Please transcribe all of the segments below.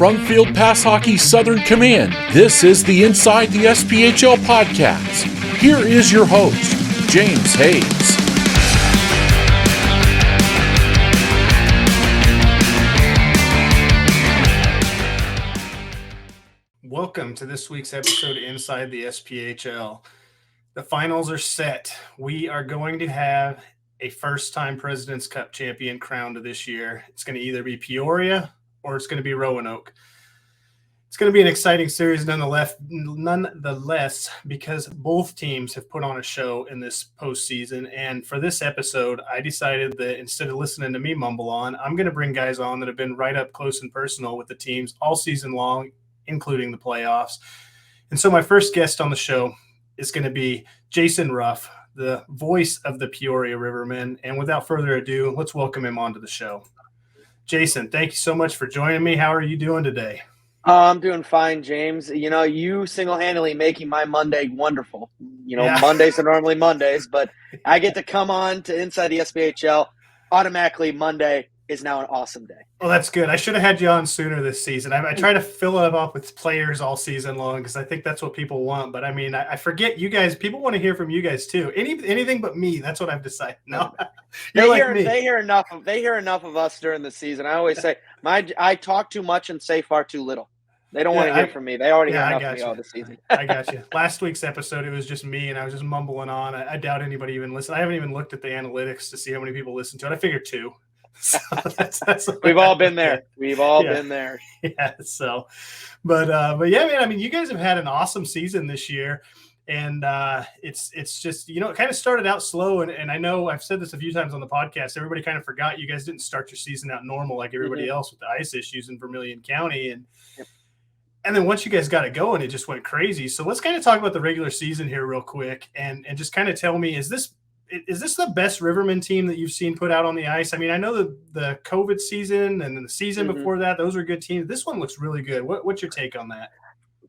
From Field Pass Hockey Southern Command, this is the Inside the SPHL podcast. Here is your host, James Hayes. Welcome to this week's episode of Inside the SPHL. The finals are set. We are going to have a first-time Presidents Cup champion crowned this year. It's going to either be Peoria or it's going to be Roanoke. It's going to be an exciting series nonetheless, because both teams have put on a show in this postseason. And for this episode, I decided that instead of listening to me mumble on, I'm going to bring guys on that have been right up close and personal with the teams all season long, including the playoffs. And so my first guest on the show is going to be Jason Ruff, the voice of the Peoria Rivermen. And without further ado, let's welcome him onto the show. Jason, thank you so much for joining me. How are you doing today? I'm doing fine, James. You know, you single-handedly making my Monday wonderful. You know, yeah. Mondays are normally Mondays, but I get to come on to Inside the SPHL. Automatically, Monday is now an awesome day. Well, that's good. I should have had you on sooner this season. I try to fill it up with players all season long because I think that's what people want. But, I mean, I forget you guys. People want to hear from you guys, too. Anything but me. That's what I've decided. No, they hear enough of us during the season. I always say I talk too much and say far too little. They don't want to hear from me. They already hear enough of me all this season. I got you. Last week's episode, it was just me, and I was just mumbling on. I doubt anybody even listened. I haven't even looked at the analytics to see how many people listen to it. I figured 2. So that's We've all been there. We've all been there. Yeah. So, but yeah, man. I mean, you guys have had an awesome season this year, and it's just, you know, it kind of started out slow, and I know I've said this a few times on the podcast. Everybody kind of forgot you guys didn't start your season out normal like everybody else with the ice issues in Vermilion County, and then once you guys got it going, it just went crazy. So let's kind of talk about the regular season here real quick, and just kind of tell me, is this the best Rivermen team that you've seen put out on the ice? I mean, I know the COVID season and then the season before that, those were good teams. This one looks really good. What's your take on that?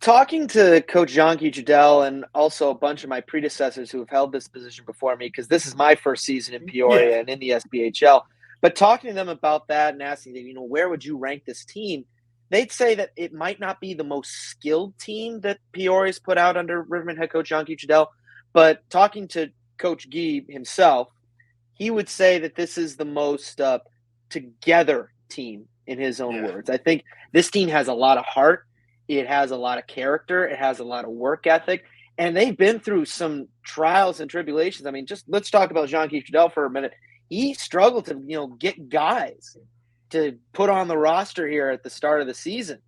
Talking to Coach Jean-Guy Trudel and also a bunch of my predecessors who have held this position before me, because this is my first season in Peoria and in the SPHL, but talking to them about that and asking them, you know, where would you rank this team? They'd say that it might not be the most skilled team that Peoria's put out under Rivermen head coach Jean-Guy Trudel, but talking to Coach Guy himself, he would say that this is the most together team in his own words. I think this team has a lot of heart. It has a lot of character. It has a lot of work ethic. And they've been through some trials and tribulations. I mean, just let's talk about Jean-Guy Trudel for a minute. He struggled to, you know, get guys to put on the roster here at the start of the season.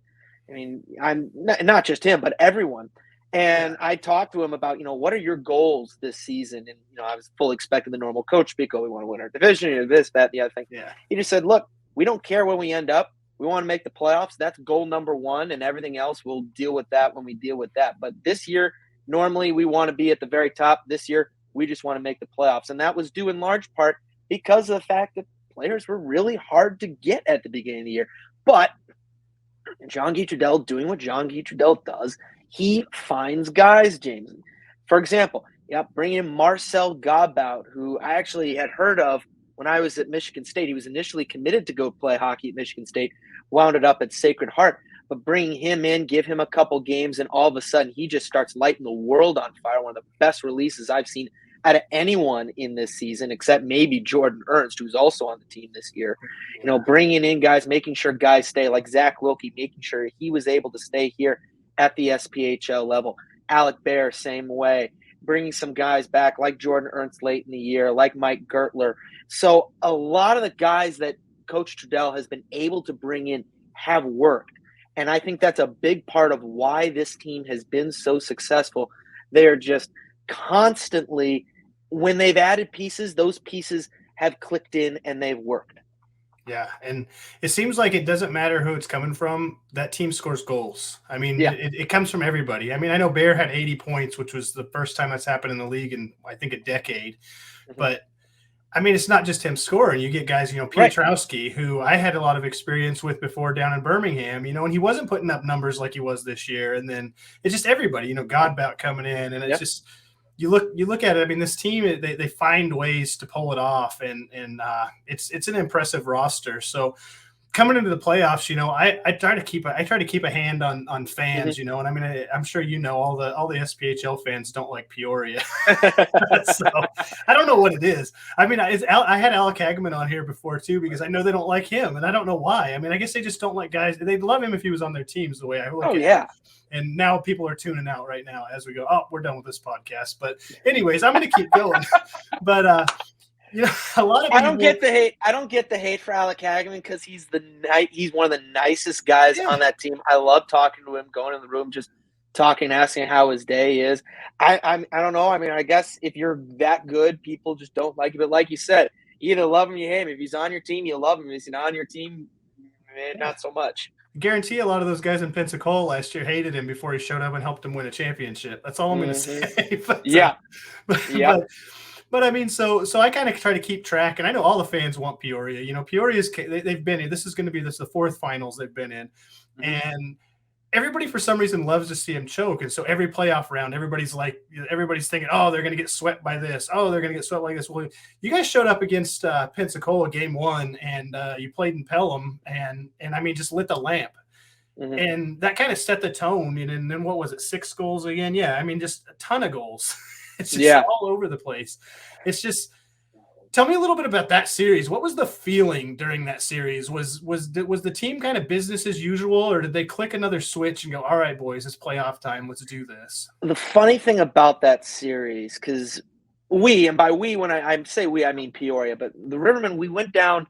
I mean, I'm not just him, but everyone. And I talked to him about, you know, what are your goals this season? And, you know, I was fully expecting the normal coach speak. Oh, we want to win our division, you know, this, that, the other thing. Yeah. He just said, look, we don't care when we end up. We want to make the playoffs. That's goal number 1, and everything else, we'll deal with that when we deal with that. But this year, normally we want to be at the very top. This year, we just want to make the playoffs. And that was due in large part because of the fact that players were really hard to get at the beginning of the year. But Jean-Guy Trudel doing what Jean-Guy Trudel does, he finds guys, James. For example, bringing in Marcel Gabout, who I actually had heard of when I was at Michigan State. He was initially committed to go play hockey at Michigan State, wound it up at Sacred Heart. But bringing him in, give him a couple games, and all of a sudden he just starts lighting the world on fire. One of the best releases I've seen out of anyone in this season, except maybe Jordan Ernst, who's also on the team this year. You know, bringing in guys, making sure guys stay, like Zach Wilkie, making sure he was able to stay here at the SPHL level. Alec Bear, same way. Bringing some guys back like Jordan Ernst late in the year, like Mike Gertler. So a lot of the guys that Coach Trudel has been able to bring in have worked. And I think that's a big part of why this team has been so successful. They are just constantly, when they've added pieces, those pieces have clicked in and they've worked. Yeah, and it seems like it doesn't matter who it's coming from. That team scores goals. I mean, it comes from everybody. I mean, I know Bear had 80 points, which was the first time that's happened in the league in, I think, a decade. But, I mean, it's not just him scoring. You get guys, you know, Piotrowski, who I had a lot of experience with before down in Birmingham, you know, and he wasn't putting up numbers like he was this year. And then it's just everybody, you know, Godbout coming in. And it's just – you look at it. I mean, this team, they find ways to pull it off, and it's an impressive roster. So coming into the playoffs, I try to keep a hand on fans, Mm-hmm. and I mean, I'm sure all the SPHL fans don't like Peoria, so I don't know what it is. I mean, I had Alec Hagman on here before too because I know they don't like him, and I don't know why. I mean, I guess they just don't like guys. They'd love him if he was on their teams the way I look at it. And now people are tuning out right now as we go. Oh, we're done with this podcast. But anyways, I'm going to keep going. But a lot of people, I don't get the hate. I don't get the hate for Alec Hagman because he's one of the nicest guys on that team. I love talking to him, going in the room, just talking, asking how his day is. I don't know. I mean, I guess if you're that good, people just don't like you. But like you said, you either love him or you hate him. If he's on your team, you love him. If he's not on your team, not so much. Guarantee a lot of those guys in Pensacola last year hated him before he showed up and helped him win a championship. That's all I'm going to say. But I mean, so I kind of try to keep track, and I know all the fans want Peoria. Peoria's they've been in. This is going to be the fourth finals they've been in, and everybody for some reason loves to see him choke. And so every playoff round, everybody's thinking, oh, they're going to get swept by this. Oh, they're going to get swept like this. Well, you guys showed up against Pensacola game 1, and you played in Pelham, and I mean, just lit the lamp. And that kind of set the tone. And then what was it, 6 goals again? Yeah, I mean, just a ton of goals. It's just all over the place. It's just tell me a little bit about that series. What was the feeling during that series? Was the team kind of business as usual, or did they click another switch and go, all right, boys, it's playoff time. Let's do this. The funny thing about that series, because and by we, when I say we, I mean Peoria, but the Rivermen, we went down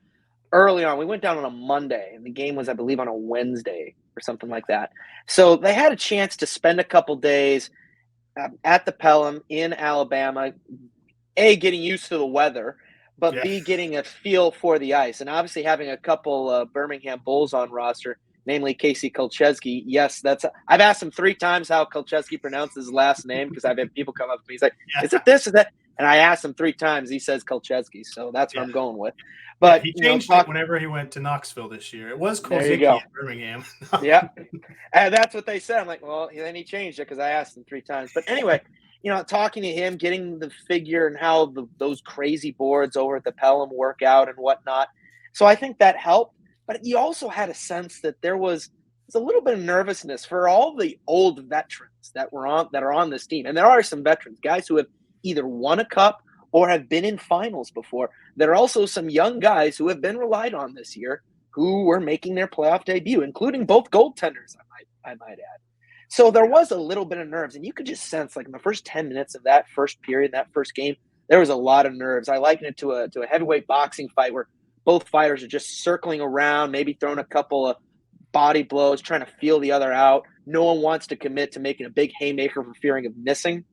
early on. We went down on a Monday, and the game was, I believe, on a Wednesday or something like that. So they had a chance to spend a couple days at the Pelham in Alabama, A, getting used to the weather, but B, getting a feel for the ice. And obviously having a couple Birmingham Bulls on roster, namely Casey Colchesky. Yes, I've asked him 3 times how Colchesky pronounces his last name because I've had people come up to me. He's like, is it this? Is that? And I asked him 3 times. He says Colchesky, so that's what I'm going with. But he changed it whenever he went to Knoxville this year. It was Colchesky at Birmingham. And that's what they said. I'm like, well, then he changed it because I asked him 3 times. But anyway, talking to him, getting the figure and how those crazy boards over at the Pelham work out and whatnot. So I think that helped. But you also had a sense that there was a little bit of nervousness for all the old veterans that are on this team. And there are some veterans, guys who have either won a cup or have been in finals before. There are also some young guys who have been relied on this year who were making their playoff debut, including both goaltenders, I might add. So there was a little bit of nerves, and you could just sense, like in the first 10 minutes of that first period, that first game, there was a lot of nerves. I liken it to a heavyweight boxing fight where both fighters are just circling around, maybe throwing a couple of body blows, trying to feel the other out. No one wants to commit to making a big haymaker for fearing of missing.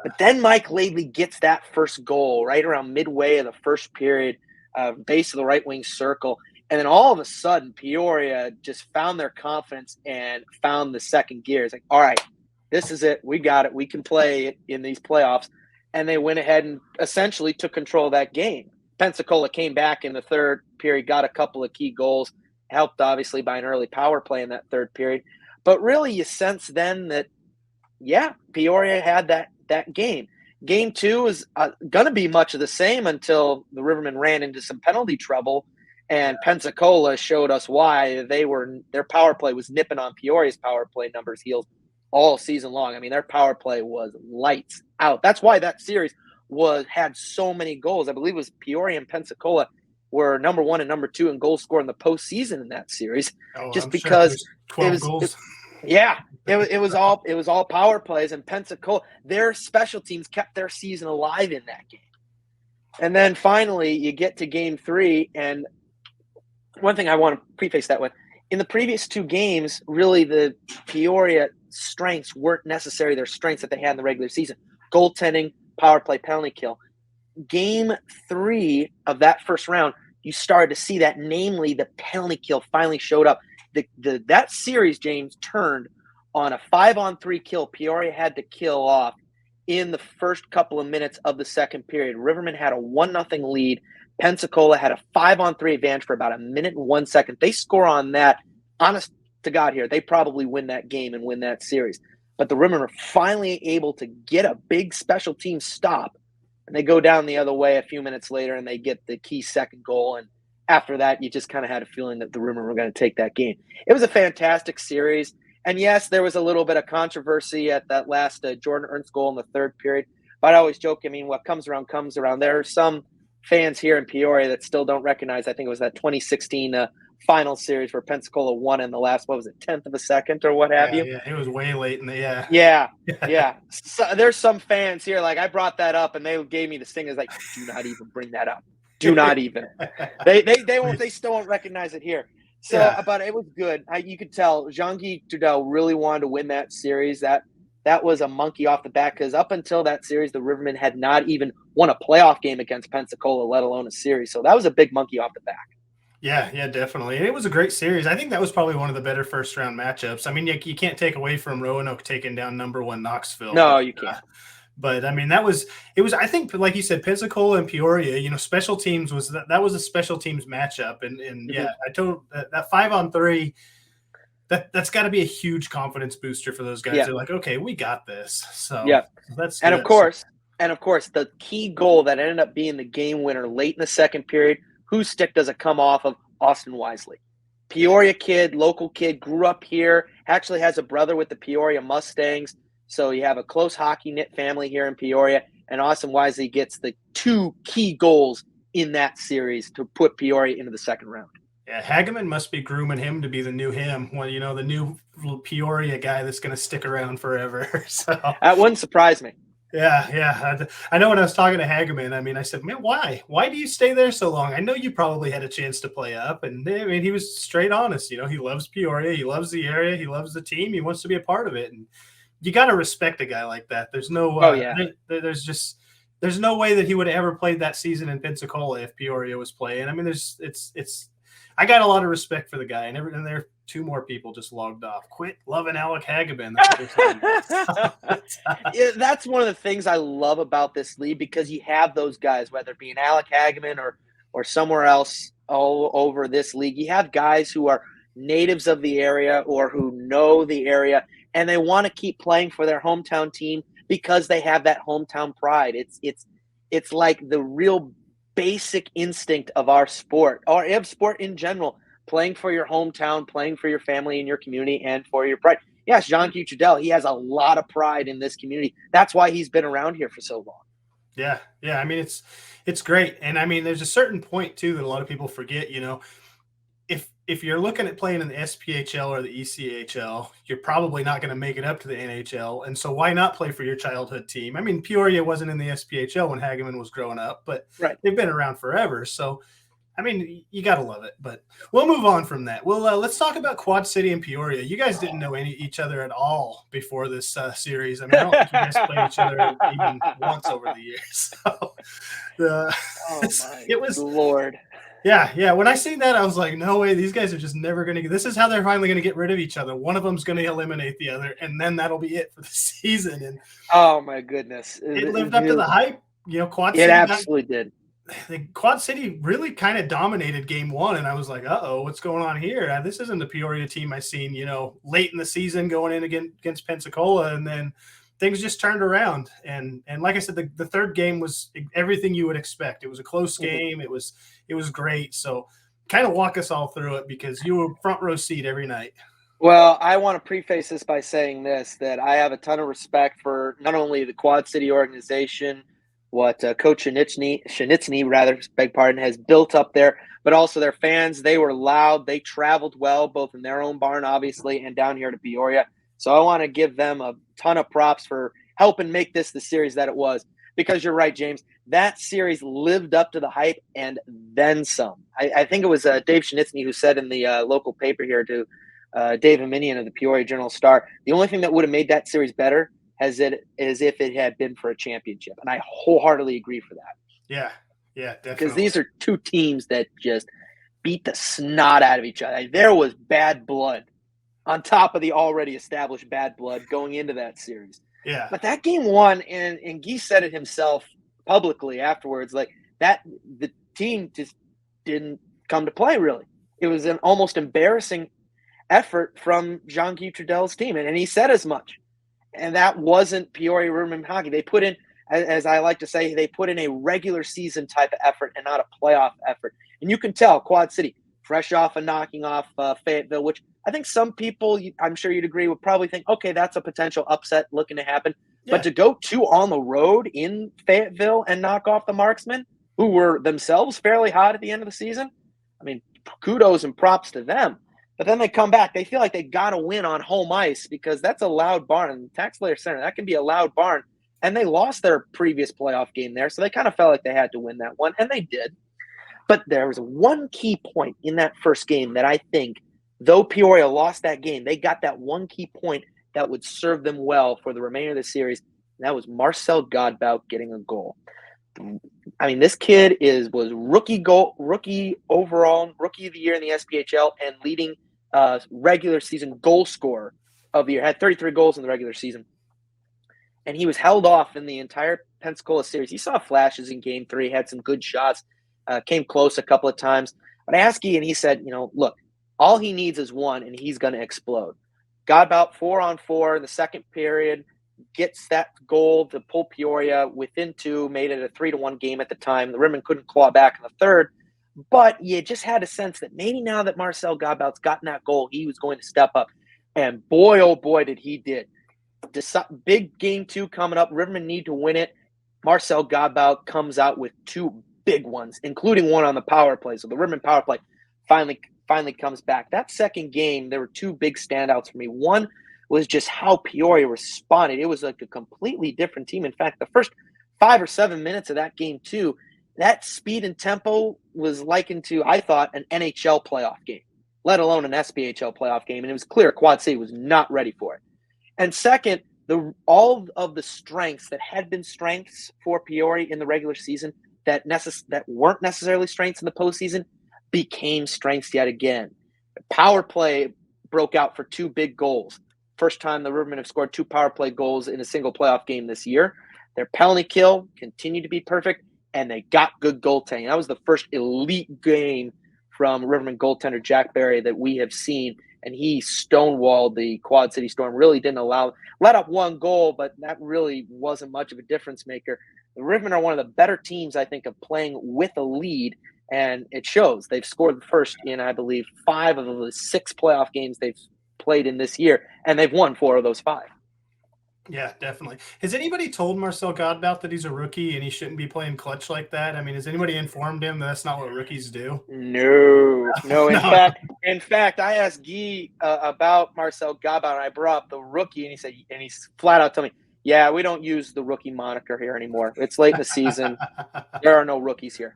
But then Mike Laidley gets that first goal right around midway of the first period, base of the right wing circle. And then all of a sudden, Peoria just found their confidence and found the second gear. It's like, all right, this is it. We got it. We can play in these playoffs. And they went ahead and essentially took control of that game. Pensacola came back in the third period, got a couple of key goals, helped obviously by an early power play in that third period. But really you sense then that, Peoria had that game. Game 2 is going to be much of the same until the Rivermen ran into some penalty trouble, and Pensacola showed us why. Their power play was nipping on Peoria's power play numbers heels all season long. I mean, their power play was lights out. That's why that series had so many goals. I believe it was Peoria and Pensacola were number 1 and number 2 in goals scored in the postseason in that series, just because sure 12 goals. It was all power plays, and Pensacola, their special teams kept their season alive in that game. And then finally you get to game 3, and one thing I want to preface that with, in the previous 2 games, really the Peoria strengths weren't necessarily their strengths that they had in the regular season. Goaltending, power play, penalty kill. Game 3 of that first round, you started to see that, namely the penalty kill finally showed up. That series, James, turned on a 5-on-3 kill Peoria had to kill off in the first couple of minutes of the second period. Rivermen had a 1-0 lead. Pensacola had a 5-on-3 advantage for about a minute and 1 second. They score on that. Honest to God here, they probably win that game and win that series. But the Rivermen are finally able to get a big special team stop, and they go down the other way a few minutes later, and they get the key second goal, and after that, you just kind of had a feeling that the Rivermen were going to take that game. It was a fantastic series. And yes, there was a little bit of controversy at that last Jordan Ernst goal in the third period. But I always joke, I mean, what comes around comes around. There are some fans here in Peoria that still don't recognize, I think it was that 2016 final series where Pensacola won in the last, 10th of a second or what have you. Yeah, it was way late in the, Yeah. So there's some fans here, like I brought that up and they gave me the stingers like, do not even bring that up. Do not even. They still won't recognize it here. So, but it was good. You could tell Jean-Guy Trudel really wanted to win that series. That was a monkey off the back because up until that series, the Rivermen had not even won a playoff game against Pensacola, let alone a series. So that was a big monkey off the back. Yeah, definitely. And it was a great series. I think that was probably one of the better first-round matchups. I mean, you can't take away from Roanoke taking down number 1 Knoxville. No, you can't. But I mean, it was. I think, like you said, Pensacola and Peoria. Special teams was that was a special teams matchup, and yeah, I told that 5-on-3. That's got to be a huge confidence booster for those guys. Yeah. They're like, okay, we got this. So that's and good. Of course, the key goal that ended up being the game winner late in the second period. Whose stick does it come off of? Austin Wisely. Peoria kid, local kid, grew up here, actually has a brother with the Peoria Mustangs. So you have a close hockey knit family here in Peoria, and Austin Wisely gets the 2 key goals in that series to put Peoria into the second round. Yeah, Hageman must be grooming him to be the new him. Well, the new Peoria guy that's going to stick around forever. So that wouldn't surprise me. Yeah. I know when I was talking to Hageman, I mean, I said, man, why? Why do you stay there so long? I know you probably had a chance to play up. And I mean, he was straight honest. He loves Peoria. He loves the area. He loves the team. He wants to be a part of it. And you got to respect a guy like that. There's no there's no way that he would have ever played that season in Pensacola if Peoria was playing. I mean, I got a lot of respect for the guy, and there are 2 more people just logged off. Quit loving Alec Hageman. That's one of the things I love about this league because you have those guys, whether it be an Alec Hageman or somewhere else all over this league. You have guys who are natives of the area or who know the area, and they want to keep playing for their hometown team because they have that hometown pride. It's like the real basic instinct of our sport or of sport in general, playing for your hometown, playing for your family and your community and for your pride. Yes, Jean-Guy Trudel, he has a lot of pride in this community. That's why he's been around here for so long. Yeah. I mean, it's great. And I mean, there's a certain point too that a lot of people forget, if you're looking at playing in the SPHL or the ECHL, you're probably not going to make it up to the NHL. And so why not play for your childhood team? I mean, Peoria wasn't in the SPHL when Hageman was growing up, but They've been around forever. So, I mean, you got to love it. But we'll move on from that. Well, let's talk about Quad City and Peoria. You guys didn't know each other at all before this series. I mean, I don't think you guys played each other even once over the years. So, it was Lord. Yeah. When I seen that, I was like, no way. These guys are just never going to – this is how they're finally going to get rid of each other. One of them's going to eliminate the other, and then that'll be it for the season. And oh, my goodness. It lived up to the hype. Quad City. It absolutely did. The Quad City really kind of dominated game 1, and I was like, uh-oh, what's going on here? This isn't the Peoria team I seen, late in the season going in against Pensacola, and then – things just turned around. And like I said, the third game was everything you would expect. It was a close game. It was great. So kind of walk us all through it because you were front row seat every night. Well, I want to preface this by saying that I have a ton of respect for not only the Quad City organization, what Coach Shanitsny, has built up there, but also their fans. They were loud. They traveled well, both in their own barn, obviously, and down here to Peoria. So I want to give them a ton of props for helping make this the series that it was. Because you're right, James, that series lived up to the hype and then some. I think it was Dave Shanitsny who said in the local paper here to Dave Aminian of the Peoria Journal-Star, the only thing that would have made that series better is if it had been for a championship. And I wholeheartedly agree for that. Yeah, definitely. Because these are 2 teams that just beat the snot out of each other. There was bad blood on top of the already established bad blood going into that series. Yeah. But that game 1, and Guy said it himself publicly afterwards, like that the team just didn't come to play really. It was an almost embarrassing effort from Jean-Guy Trudel's team, and he said as much. And that wasn't Peoria Rivermen hockey. They put in, as I like to say, they put in a regular season type of effort and not a playoff effort. And you can tell Quad City, fresh off and knocking off Fayetteville, which I think some people, I'm sure you'd agree, would probably think, okay, that's a potential upset looking to happen. Yeah. But to go 2 on the road in Fayetteville and knock off the Marksmen, who were themselves fairly hot at the end of the season, I mean, kudos and props to them. But then they come back. They feel like they got to win on home ice because that's a loud barn. Taxslayer Center, that can be a loud barn. And they lost their previous playoff game there, so they kind of felt like they had to win that one, and they did. But there was one key point in that first game that I think, though Peoria lost that game, they got that one key point that would serve them well for the remainder of the series, and that was Marcel Godbout getting a goal. I mean, this kid was rookie overall, rookie of the year in the SPHL, and leading regular season goal scorer of the year. Had 33 goals in the regular season. And he was held off in the entire Pensacola series. He saw flashes in Game 3, had some good shots, came close a couple of times. But I asked Guy, and he said, look, all he needs is one, and he's going to explode. Got about 4-on-4 in the second period, gets that goal to pull Peoria within 2, made it a 3-1 game at the time. The Rivermen couldn't claw back in the third, but you just had a sense that maybe now that Marcel Godbout's gotten that goal, he was going to step up. And boy, oh boy, did he did. Big Game 2 coming up. Rivermen need to win it. Marcel Godbout comes out with 2 big ones, including one on the power play. So the Rivermen power play finally comes back. That second game, there were 2 big standouts for me. One was just how Peoria responded. It was like a completely different team. In fact, the first 5 or 7 minutes of that game 2, that speed and tempo was likened to, I thought, an NHL playoff game, let alone an SPHL playoff game. And it was clear Quad City was not ready for it. And second, all of the strengths that had been strengths for Peoria in the regular season that weren't necessarily strengths in the postseason became strengths yet again. The power play broke out for 2 big goals. First time the Rivermen have scored 2 power play goals in a single playoff game this year. Their penalty kill continued to be perfect, and they got good goaltending. That was the first elite game from Rivermen goaltender Jack Barry that we have seen. And he stonewalled the Quad City Storm, really didn't let up 1 goal, but that really wasn't much of a difference maker. The Rivermen are one of the better teams, I think, of playing with a lead, and it shows. They've scored the first in, I believe, 5 of the 6 playoff games they've played in this year, and they've won 4 of those 5. Yeah, definitely. Has anybody told Marcel Godbout that he's a rookie and he shouldn't be playing clutch like that? I mean, has anybody informed him that that's not what rookies do? No. In fact, I asked Guy about Marcel Godbout, and I brought up the rookie, and he's flat out told me, yeah, we don't use the rookie moniker here anymore. It's late in the season. There are no rookies here.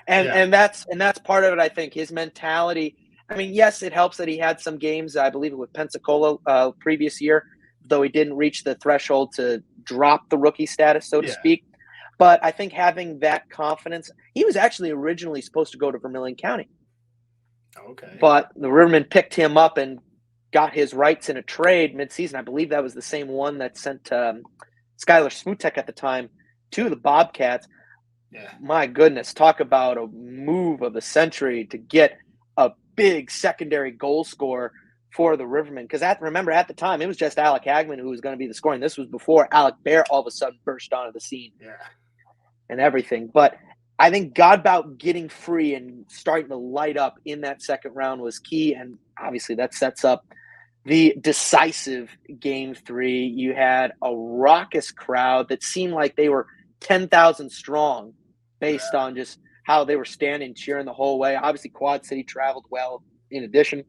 And that's part of it, I think. His mentality. I mean, yes, it helps that he had some games, I believe, with Pensacola previous year, though he didn't reach the threshold to drop the rookie status, so to speak. But I think having that confidence, he was actually originally supposed to go to Vermilion County. Okay. But the Rivermen picked him up and got his rights in a trade midseason. I believe that was the same one that sent Skylar Smutek at the time to the Bobcats. Yeah. My goodness, talk about a move of the century to get a big secondary goal scorer for the Rivermen. Because remember, at the time, it was just Alec Hagman who was going to be the scorer. And this was before Alec Bear all of a sudden burst onto the scene and everything. But I think Godbout getting free and starting to light up in that second round was key. And obviously that sets up the decisive Game 3. You had a raucous crowd that seemed like they were 10,000 strong based on just how they were standing, cheering the whole way. Obviously, Quad City traveled well in addition.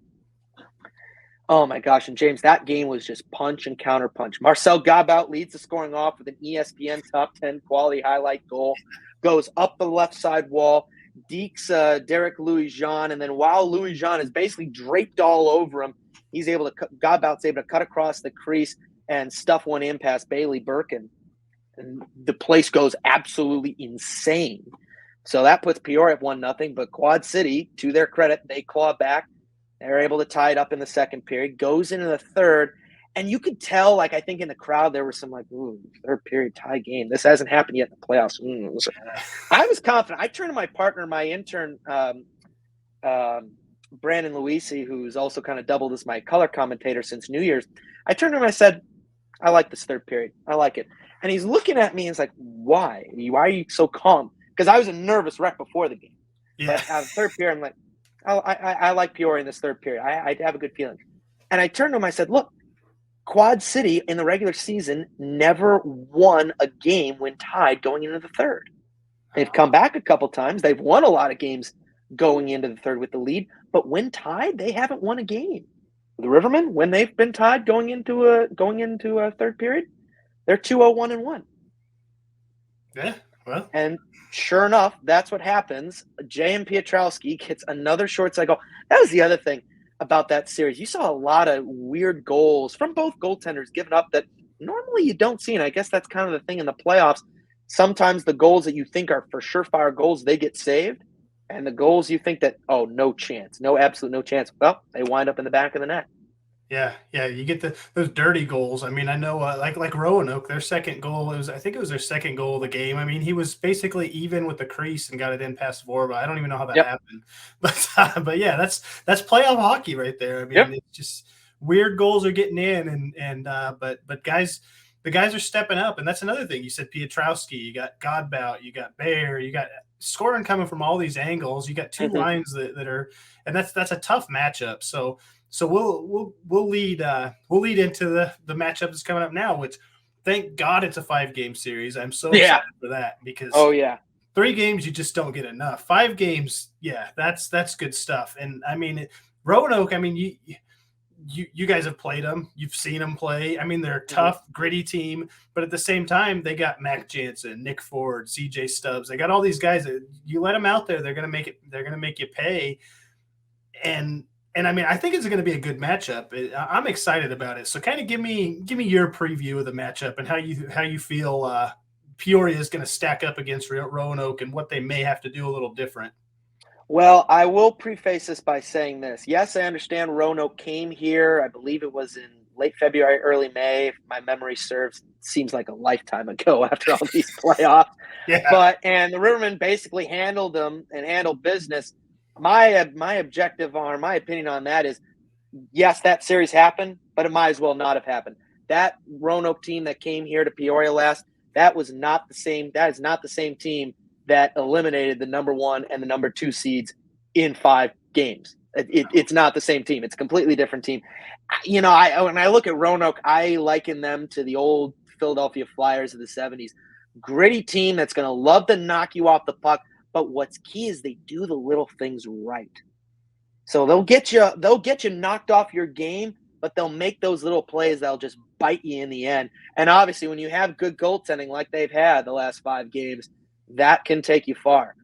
Oh, my gosh. And, James, that game was just punch and counter punch. Marcel Godbout leads the scoring off with an ESPN top 10 quality highlight goal. Goes up the left side wall, dekes Derek Louis-Jean, and then while Louis-Jean is basically draped all over him, Godbout's able to cut across the crease and stuff one in past Bailey Birkin. And the place goes absolutely insane. So that puts Peoria up 1-0, but Quad City, to their credit, they claw back. They're able to tie it up in the second period, goes into the third, and you could tell, I think in the crowd, there was some ooh, third period tie game. This hasn't happened yet in the playoffs. I was confident. I turned to my partner, my intern, Brandon Luisi, who's also kind of doubled as my color commentator since New Year's. I turned to him and I said, I like this third period. I like it. And he's looking at me and he's like, why? Why are you so calm? Because I was a nervous wreck before the game. Yeah. But out of the third period, I'm like, oh, I like Peoria in this third period. I have a good feeling. And I turned to him, I said, look, Quad City in the regular season never won a game when tied going into the third. They've come back a couple times. They've won a lot of games going into the third with the lead, but when tied, they haven't won a game. The Rivermen, when they've been tied going into a third period, they're 2-0-1-1. Yeah. Well. And sure enough, that's what happens. J.M. Piotrowski gets another short cycle. That was the other thing about that series. You saw a lot of weird goals from both goaltenders given up that normally you don't see. And I guess that's kind of the thing in the playoffs. Sometimes the goals that you think are for surefire goals, they get saved. And the goals you think that, oh, no chance, absolute no chance. Well, they wind up in the back of the net. Yeah, you get those dirty goals. I mean, I know like Roanoke, their second goal I think it was their second goal of the game. I mean, he was basically even with the crease and got it in past Vorba. I don't even know how that happened, but yeah, that's playoff hockey right there. I mean, it's just weird goals are getting in, but guys, the guys are stepping up, and that's another thing. You said Piotrowski, you got Godbout, you got Bear, you got scoring coming from all these angles. You got two lines that are, and that's a tough matchup. So we'll lead into the matchup that's coming up now, which thank God it's a 5-game series. I'm so excited for that because 3 games you just don't get enough. 5 games, that's good stuff. And I mean Roanoke, I mean you guys have played them, you've seen them play. I mean they're a tough, gritty team, but at the same time they got Mac Jansen, Nick Ford, CJ Stubbs. They got all these guys that you let them out there, they're gonna make you pay. And I mean, I think it's going to be a good matchup. I'm excited about it. So kind of give me your preview of the matchup and how you feel Peoria is going to stack up against Roanoke and what they may have to do a little different. Well, I will preface this by saying this. Yes, I understand Roanoke came here. I believe it was in late February, early May. If my memory serves, it seems like a lifetime ago after all these playoffs. And the Rivermen basically handled them and handled business. My objective or my opinion on that is, yes, that series happened, but it might as well not have happened. That Roanoke team that came here to Peoria last, that is not the same team that eliminated the number 1 and the number 2 seeds in 5 games. It's not the same team. It's a completely different team. You know, when I look at Roanoke, I liken them to the old Philadelphia Flyers of the 70s. Gritty team that's going to love to knock you off the puck. But what's key is they do the little things right. So they'll get you knocked off your game, but they'll make those little plays that'll just bite you in the end. And obviously, when you have good goaltending like they've had the last 5 games, that can take you far.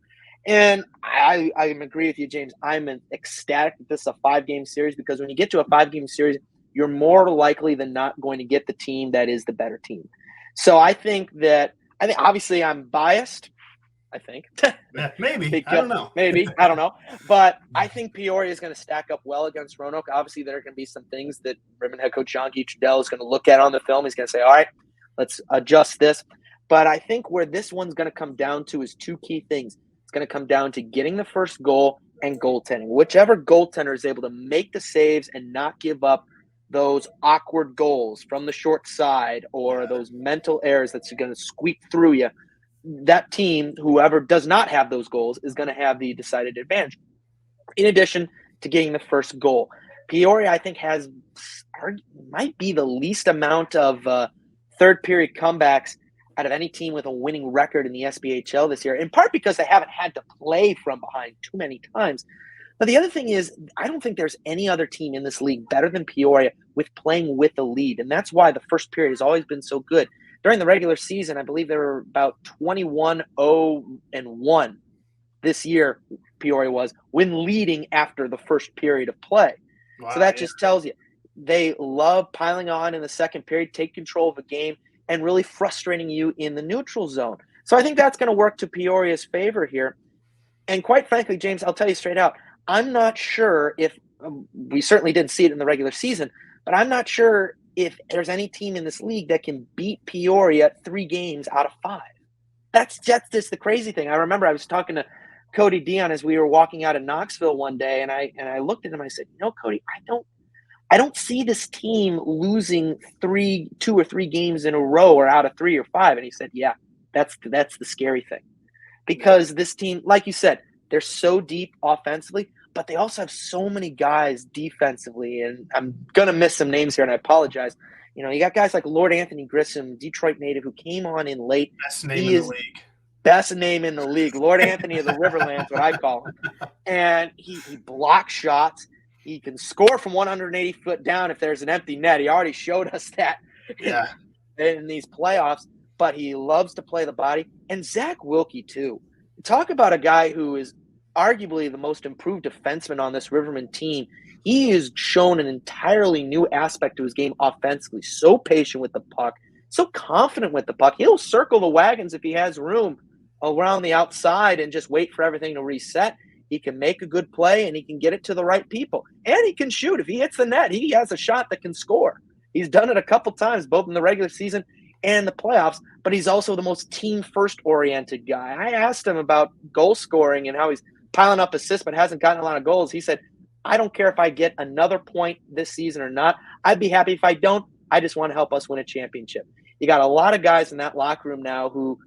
And I agree with you, James. I'm ecstatic that this is a 5-game series because when you get to a 5-game series, you're more likely than not going to get the team that is the better team. So I think obviously I'm biased. I think. Maybe. I don't know. Maybe. I don't know. But I think Peoria is going to stack up well against Roanoke. Obviously, there are going to be some things that Rivermen head coach Jason Ruff is going to look at on the film. He's going to say, all right, let's adjust this. But I think where this one's going to come down to is 2 key things. It's going to come down to getting the first goal and goaltending. Whichever goaltender is able to make the saves and not give up those awkward goals from the short side or those mental errors that's going to squeak through you, that team, whoever does not have those goals, is going to have the decided advantage. In addition to getting the first goal, Peoria, I think, might be the least amount of third period comebacks out of any team with a winning record in the SPHL this year, in part because they haven't had to play from behind too many times. But the other thing is, I don't think there's any other team in this league better than Peoria with playing with a lead. And that's why the first period has always been so good. During the regular season, I believe they were about 21-0-1 this year, Peoria was, when leading after the first period of play. Wow, so that just tells you they love piling on in the second period, take control of a game, and really frustrating you in the neutral zone. So I think that's going to work to Peoria's favor here. And quite frankly, James, I'll tell you straight out, I'm not sure if we certainly didn't see it in the regular season, but I'm not sure if there's any team in this league that can beat Peoria 3 games out of 5. That's just the crazy thing. I remember I was talking to Cody Dion as we were walking out of Knoxville one day, and I looked at him. I said, Cody, I don't see this team losing 2 or 3 games in a row or out of 3 or 5. And he said, yeah, that's the scary thing, because this team, like you said, They're so deep offensively, but they also have so many guys defensively. And I'm going to miss some names here, and I apologize. You got guys like Lord Anthony Grissom, Detroit native, who came on in late. Best name in the league. Best name in the league. Lord Anthony of the Riverlands, what I call him. And he blocks shots. He can score from 180 foot down if there's an empty net. He already showed us that in these playoffs. But he loves to play the body. And Zach Wilkie, too. Talk about a guy who is arguably the most improved defenseman on this Rivermen team. He has shown an entirely new aspect to his game offensively. So patient with the puck, so confident with the puck. He'll circle the wagons if he has room around the outside and just wait for everything to reset. He can make a good play, and he can get it to the right people. And he can shoot. If he hits the net, he has a shot that can score. He's done it a couple times, both in the regular season and the playoffs, but he's also the most team-first oriented guy. I asked him about goal scoring and how he's piling up assists but hasn't gotten a lot of goals. He said, I don't care if I get another point this season or not. I'd be happy if I don't. I just want to help us win a championship. You got a lot of guys in that locker room now who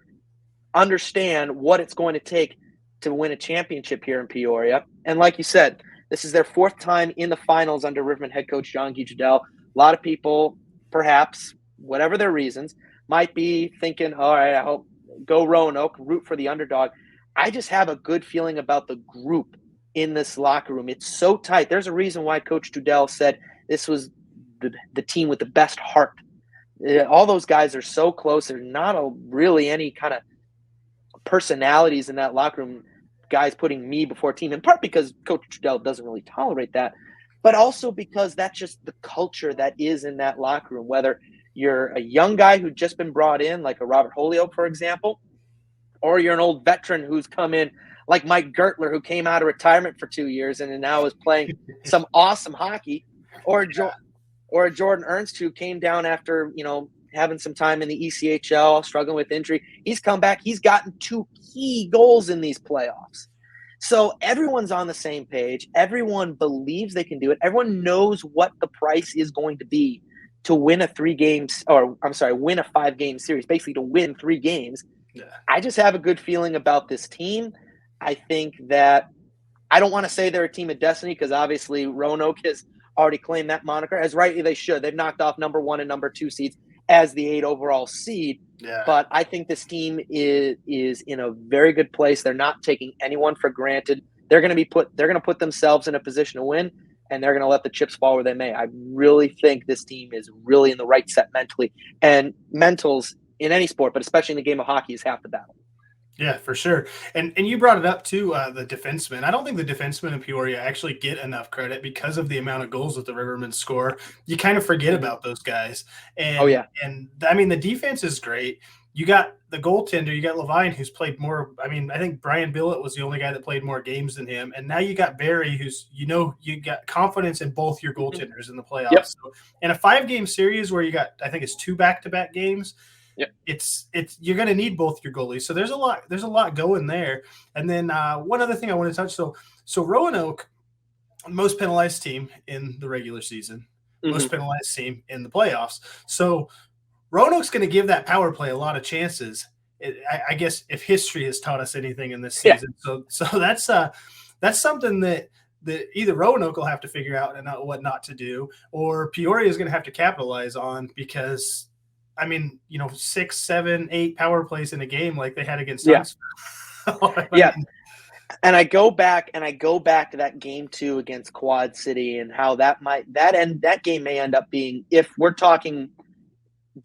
understand what it's going to take to win a championship here in Peoria. And like you said, this is their fourth time in the finals under Rivermen head coach John Guidell. A lot of people, perhaps, whatever their reasons, might be thinking, all right, I hope go Roanoke, root for the underdog. I just have a good feeling about the group in this locker room. It's so tight. There's a reason why Coach Dudell said this was the team with the best heart. All those guys are so close. There's not really any kind of personalities in that locker room, guys putting me before team, in part because Coach Dudell doesn't really tolerate that, but also because that's just the culture that is in that locker room, whether you're a young guy who'd just been brought in, like a Robert Holyoke, for example, or you're an old veteran who's come in, like Mike Gertler, who came out of retirement for 2 years and now is playing some awesome hockey, or Jordan Ernst, who came down after, having some time in the ECHL, struggling with injury. He's come back. He's gotten 2 key goals in these playoffs. So everyone's on the same page. Everyone believes they can do it. Everyone knows what the price is going to be to win a 5-game series, basically to win 3 games. Yeah. I just have a good feeling about this team. I think that I don't want to say they're a team of destiny because obviously Roanoke has already claimed that moniker, as rightly they should. They've knocked off number 1 and number 2 seeds as the 8 overall seed. Yeah. But I think this team is in a very good place. They're not taking anyone for granted. They're going to put themselves in a position to win, and they're going to let the chips fall where they may. I really think this team is really in the right set mentally. And mentals in any sport, but especially in the game of hockey, is half the battle. Yeah, for sure. And you brought it up too, the defensemen. I don't think the defensemen in Peoria actually get enough credit because of the amount of goals that the Rivermen score. You kind of forget about those guys. And, And I mean, the defense is great. You got the goaltender, you got Levine, who's played more. I mean, I think Brian Billett was the only guy that played more games than him. And now you got Barry, who's, you got confidence in both your goaltenders in the playoffs. Yep. So in a 5-game series where you got, I think it's 2 back-to-back games, yep. It's you're going to need both your goalies. So there's a lot going there. And then one other thing I want to touch. So Roanoke, most penalized team in the regular season, most penalized team in the playoffs. So Roanoke's going to give that power play a lot of chances. I guess if history has taught us anything in this season. Yeah. So that's something that either Roanoke will have to figure out and what not to do, or Peoria is going to have to capitalize on, because I mean, 6, 7, 8 power plays in a game like they had against us. Yeah. And I go back to that game 2 against Quad City and how that game may end up being, if we're talking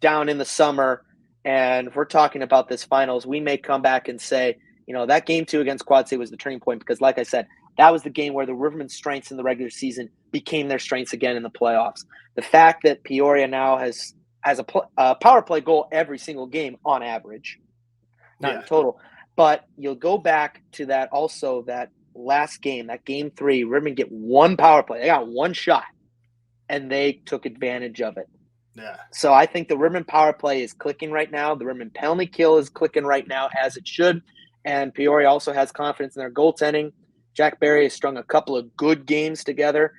down in the summer and if we're talking about this finals, we may come back and say, that game 2 against Quad City was the turning point, because like I said, that was the game where the Rivermen's strengths in the regular season became their strengths again in the playoffs. The fact that Peoria now has a power play goal every single game on average, not in total. But you'll go back to that last game, that game 3, Rivermen get 1 power play. They got 1 shot, and they took advantage of it. Yeah. So I think the Rivermen power play is clicking right now. The Rivermen penalty kill is clicking right now, as it should. And Peoria also has confidence in their goaltending. Jack Barry has strung a couple of good games together.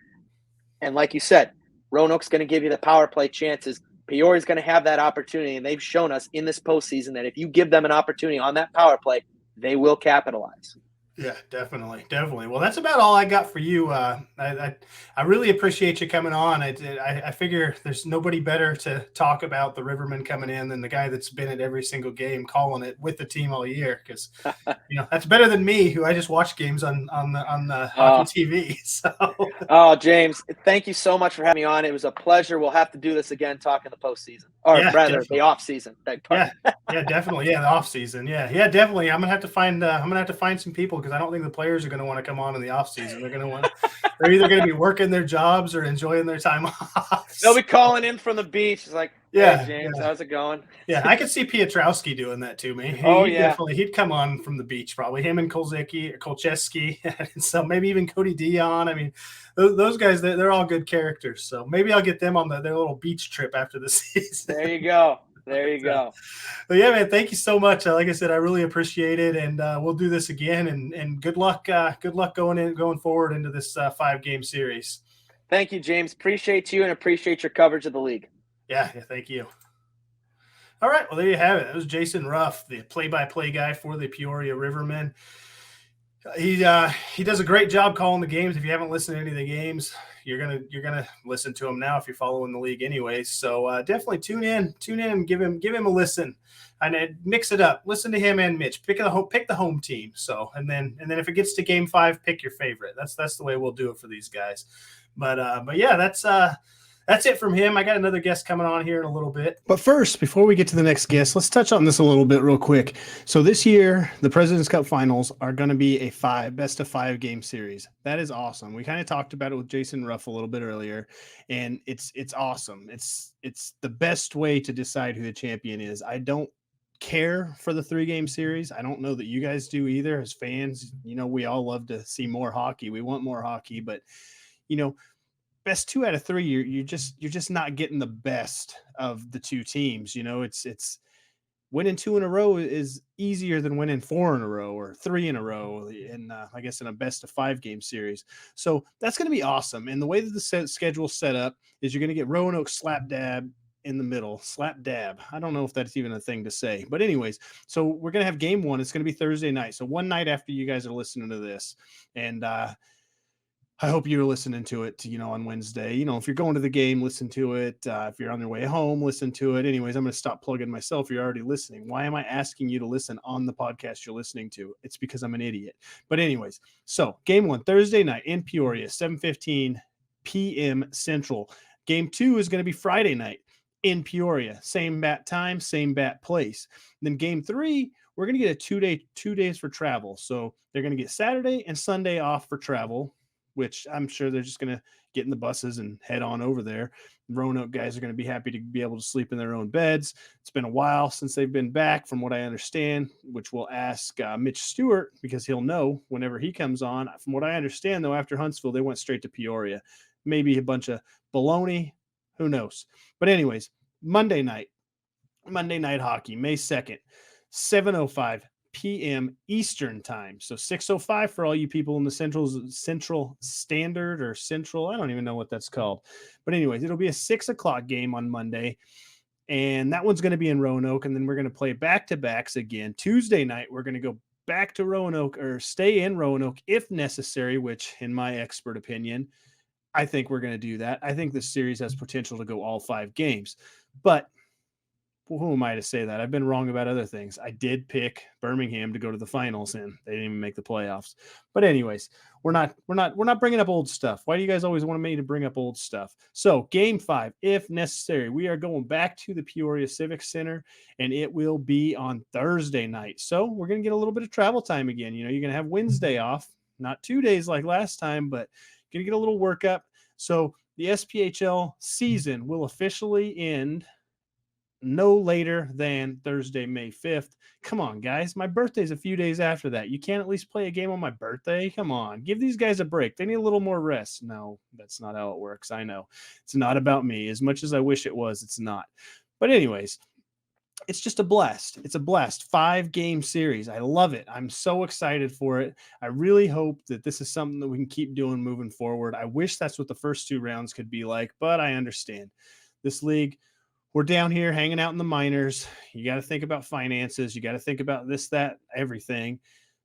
And like you said, Roanoke's going to give you the power play chances. Peoria's going to have that opportunity, and they've shown us in this postseason that if you give them an opportunity on that power play, they will capitalize. Yeah, definitely, definitely. Well, that's about all I got for you. I really appreciate you coming on. I figure there's nobody better to talk about the Rivermen coming in than the guy that's been at every single game, calling it with the team all year. Because that's better than me, who I just watch games on the hockey TV. So, Oh, James, thank you so much for having me on. It was a pleasure. We'll have to do this again, talking the postseason, or yeah, rather definitely. the off season. Yeah, definitely. Yeah, the off season. Yeah, definitely. I'm gonna have to find some people because I don't think the players are gonna want to come on in the off season. They're either gonna be working their jobs or enjoying their time off. They'll be calling in from the beach. It's like, hey, James, how's it going? Yeah, I could see Piotrowski doing that to me. He'd come on from the beach, probably him and Colchesky, and so maybe even Cody Dion. I mean, those guys, they're all good characters. So maybe I'll get them on their little beach trip after the season. There you go. There you go. But yeah, man, thank you so much. Like I said, I really appreciate it, and we'll do this again. And good luck. Good luck going forward into this 5-game series. Thank you, James. Appreciate you and appreciate your coverage of the league. Yeah, thank you. All right, well, there you have it. That was Jason Ruff, the play-by-play guy for the Peoria Rivermen. He does a great job calling the games. If you haven't listened to any of the games, you're gonna listen to him now if you're following the league anyways. So definitely tune in and give him a listen, and mix it up. Listen to him and Mitch. Pick the home team. So and then if it gets to game 5, pick your favorite. That's the way we'll do it for these guys. But yeah, that's it from him. I got another guest coming on here in a little bit. But first, before we get to the next guest, let's touch on this a little bit real quick. So this year, the Presidents Cup Finals are going to be a best of 5 game series. That is awesome. We kind of talked about it with Jason Ruff a little bit earlier, and it's awesome. It's the best way to decide who the champion is. I don't care for the 3-game series. I don't know that you guys do either as fans. We all love to see more hockey. We want more hockey, but best 2 out of 3, you're just not getting the best of the 2 teams. It's winning 2 in a row is easier than winning 4 in a row or 3 in a row in I guess in a best of 5 game series. So that's going to be awesome. And the way that the schedule's set up is you're going to get Roanoke slap dab in the middle. Slap dab. I don't know if that's even a thing to say, but anyways, so we're going to have game 1. It's going to be Thursday night. So one night after you guys are listening to this, and I hope you're listening to it, on Wednesday. If you're going to the game, listen to it. If you're on your way home, listen to it. Anyways, I'm going to stop plugging myself. You're already listening. Why am I asking you to listen on the podcast you're listening to? It's because I'm an idiot. But anyways, so game 1, Thursday night in Peoria, 7:15 p.m. Central. Game 2 is going to be Friday night in Peoria. Same bat time, same bat place. Then game 3, we're going to get a 2 days for travel. So they're going to get Saturday and Sunday off for travel, which I'm sure they're just going to get in the buses and head on over there. Roanoke guys are going to be happy to be able to sleep in their own beds. It's been a while since they've been back, from what I understand, which we'll ask Mitch Stewart because he'll know whenever he comes on. From what I understand, though, after Huntsville, they went straight to Peoria. Maybe a bunch of baloney. Who knows? But anyways, Monday night hockey, May 2nd, 7:05 p.m. Eastern time. So 6:05 for all you people in the Central Standard or Central. I don't even know what that's called. But anyways, it'll be a 6 o'clock game on Monday. And that one's going to be in Roanoke. And then we're going to play back-to-backs again. Tuesday night, we're going to go back to Roanoke or stay in Roanoke if necessary, which in my expert opinion, I think we're going to do that. I think this series has potential to go all 5 games. But who am I to say that? I've been wrong about other things. I did pick Birmingham to go to the finals, and they didn't even make the playoffs. But anyways, we're not bringing up old stuff. Why do you guys always want me to bring up old stuff? So game 5, if necessary, we are going back to the Peoria Civic Center, and it will be on Thursday night. So we're going to get a little bit of travel time again. You're going to have Wednesday off, not 2 days like last time, but going to get a little workup. So the SPHL season will officially end no later than Thursday, May 5th. Come on, guys. My birthday's a few days after that. You can't at least play a game on my birthday? Come on. Give these guys a break. They need a little more rest. No, that's not how it works. I know. It's not about me. As much as I wish it was, it's not. But anyways, it's just a blast. It's a blast. 5-game series. I love it. I'm so excited for it. I really hope that this is something that we can keep doing moving forward. I wish that's what the first 2 rounds could be like, but I understand. This league, we're down here hanging out in the minors. You got to think about finances. You got to think about this, that, everything.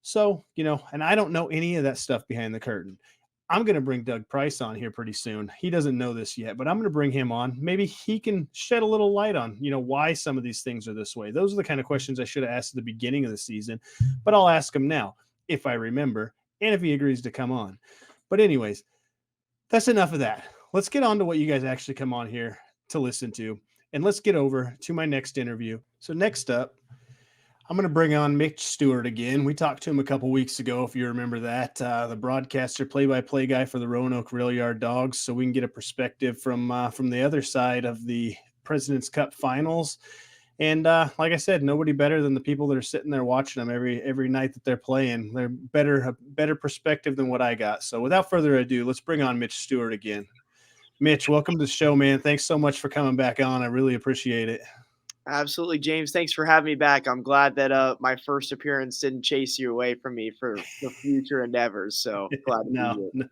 So, and I don't know any of that stuff behind the curtain. I'm going to bring Doug Price on here pretty soon. He doesn't know this yet, but I'm going to bring him on. Maybe he can shed a little light on, why some of these things are this way. Those are the kind of questions I should have asked at the beginning of the season, but I'll ask him now if I remember and if he agrees to come on. But anyways, that's enough of that. Let's get on to what you guys actually come on here to listen to, and let's get over to my next interview. So next up, I'm going to bring on Mitch Stewart again. We talked to him a couple weeks ago, if you remember that, the broadcaster, play-by-play guy for the Roanoke Rail Yard Dawgs, so we can get a perspective from the other side of the Presidents Cup Finals. And like I said, nobody better than the people that are sitting there watching them every night that they're playing. They're a better perspective than what I got. So without further ado, let's bring on Mitch Stewart again. Mitch, welcome to the show, man. Thanks so much for coming back on. I really appreciate it. Absolutely, James. Thanks for having me back. I'm glad that my first appearance didn't chase you away from me for the future endeavors. So glad to be here.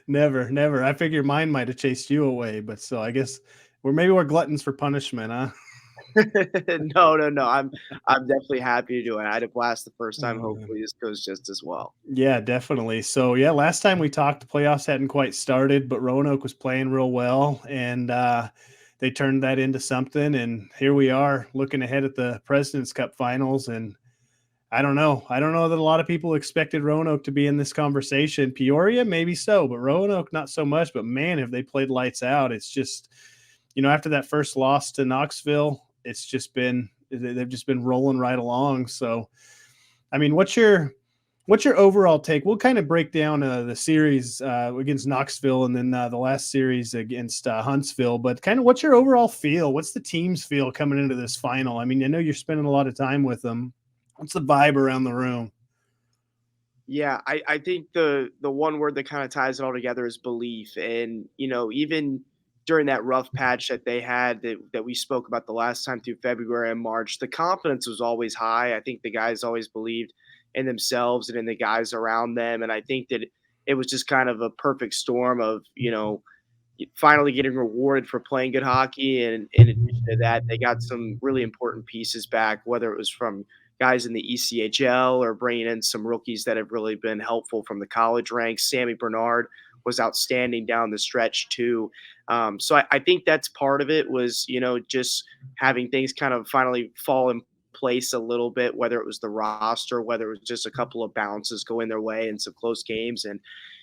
No, never. I figure mine might have chased you away, but so I guess we're gluttons for punishment, huh? No. I'm definitely happy to do it. I had a blast the first time. Hopefully this goes just as well. Yeah, definitely. So yeah, last time we talked, the playoffs hadn't quite started, but Roanoke was playing real well, and they turned that into something, and here we are looking ahead at the Presidents Cup Finals. And I don't know that a lot of people expected Roanoke to be in this conversation. Peoria, maybe so, but Roanoke, not so much. But man, have they played lights out. It's just, after that first loss to Knoxville, they've just been rolling right along. So, I mean, what's your overall take? We'll kind of break down the series against Knoxville and then the last series against Huntsville. But kind of what's your overall feel? What's the team's feel coming into this final? I mean, I know you're spending a lot of time with them. What's the vibe around the room? Yeah, I think the one word that kind of ties it all together is belief. And, even during that rough patch that they had that we spoke about the last time through February and March, the confidence was always high. I think the guys always believed in themselves and in the guys around them. And I think that it was just kind of a perfect storm of, finally getting rewarded for playing good hockey. And in addition to that, they got some really important pieces back, whether it was from guys in the ECHL or bringing in some rookies that have really been helpful from the college ranks. Sammy Bernard was outstanding down the stretch too. So I think that's part of it was, just having things kind of finally fall in place a little bit, whether it was the roster, whether it was just a couple of bounces going their way in some close games. And,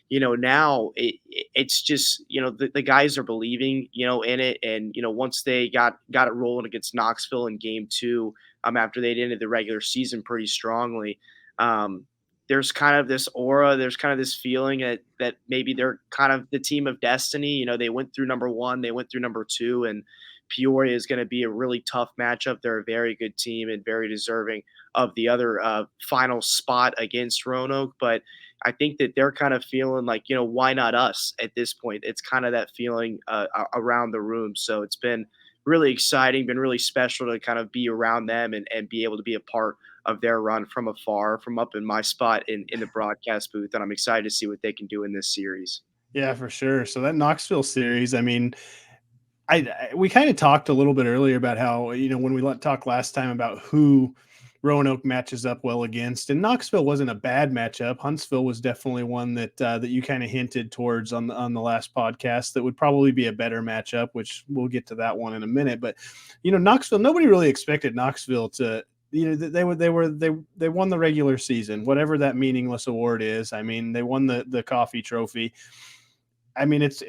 now it's just, the guys are believing, in it. And, once they got it rolling against Knoxville in game 2, after they'd ended the regular season pretty strongly, there's kind of this aura, there's kind of this feeling that maybe they're kind of the team of destiny. They went through number 1, they went through number 2, and Peoria is going to be a really tough matchup. They're a very good team and very deserving of the other final spot against Roanoke. But I think that they're kind of feeling like, why not us at this point? It's kind of that feeling around the room. So it's been really exciting, been really special to kind of be around them and be able to be a part of their run from afar, from up in my spot in the broadcast booth. And I'm excited to see what they can do in this series. Yeah, for sure. So that Knoxville series, I mean, we kind of talked a little bit earlier about how, when we talked last time about who Roanoke matches up well against, and Knoxville wasn't a bad matchup. Huntsville was definitely one that you kind of hinted towards on the last podcast that would probably be a better matchup, which we'll get to that one in a minute. But, Knoxville, nobody really expected Knoxville to, they won the regular season, whatever that meaningless award is. I mean, they won the coffee trophy. I mean, it's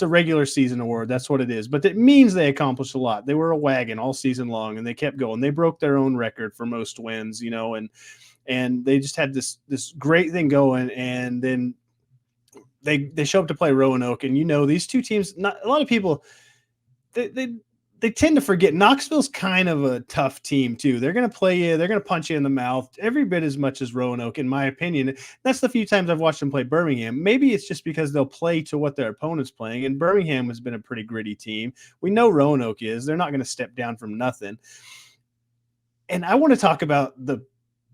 a regular season award. That's what it is. But it means they accomplished a lot. They were a wagon all season long, and they kept going. They broke their own record for most wins, and they just had this great thing going. And then they show up to play Roanoke, and these two teams. Not a lot of people. They tend to forget Knoxville's kind of a tough team too. They're going to play you. They're going to punch you in the mouth every bit as much as Roanoke, in my opinion. That's the few times I've watched them play Birmingham. Maybe it's just because they'll play to what their opponent's playing. And Birmingham has been a pretty gritty team. We know Roanoke is. They're not going to step down from nothing. And I want to talk about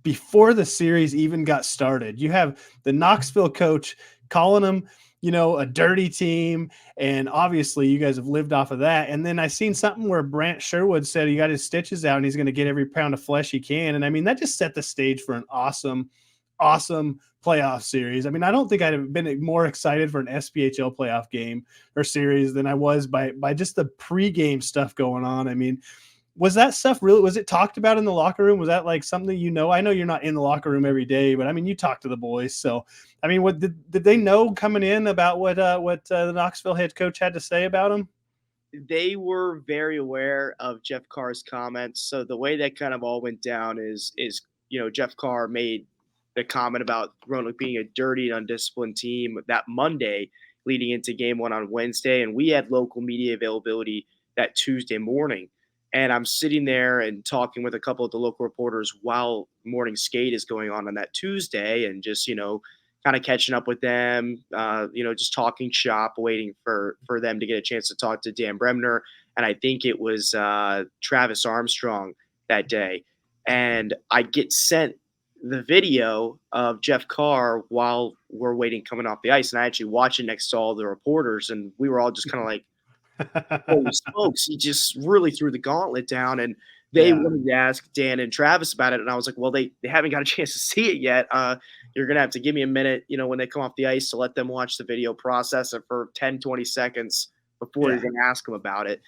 before the series even got started. You have the Knoxville coach calling them, a dirty team. And obviously you guys have lived off of that. And then I seen something where Brant Sherwood said he got his stitches out and he's going to get every pound of flesh he can. And I mean, that just set the stage for an awesome awesome playoff series. I mean, I don't think I'd have been more excited for an SPHL playoff game or series than I was by just the pregame stuff going on. I mean, was that stuff really, was it talked about in the locker room? Was that like something, I know you're not in the locker room every day, but I mean, you talk to the boys. So, I mean, what did they know coming in about what the Knoxville head coach had to say about him? They were very aware of Jeff Carr's comments. So the way that kind of all went down is Jeff Carr made the comment about Roanoke being a dirty and undisciplined team that Monday leading into game one on Wednesday. And we had local media availability that Tuesday morning. And I'm sitting there and talking with a couple of the local reporters while morning skate is going on that Tuesday, and just, kind of catching up with them, just talking shop, waiting for them to get a chance to talk to Dan Bremner. And I think it was Travis Armstrong that day. And I get sent the video of Jeff Carr while we're waiting coming off the ice. And I actually watch it next to all the reporters. And we were all just kind of like, holy smokes, he just really threw the gauntlet down. And they wanted to ask Dan and Travis about it. And I was like, well, they haven't got a chance to see it yet. You're going to have to give me a minute, when they come off the ice, to let them watch the video, process it for 10, 20 seconds before you're going to ask them about it.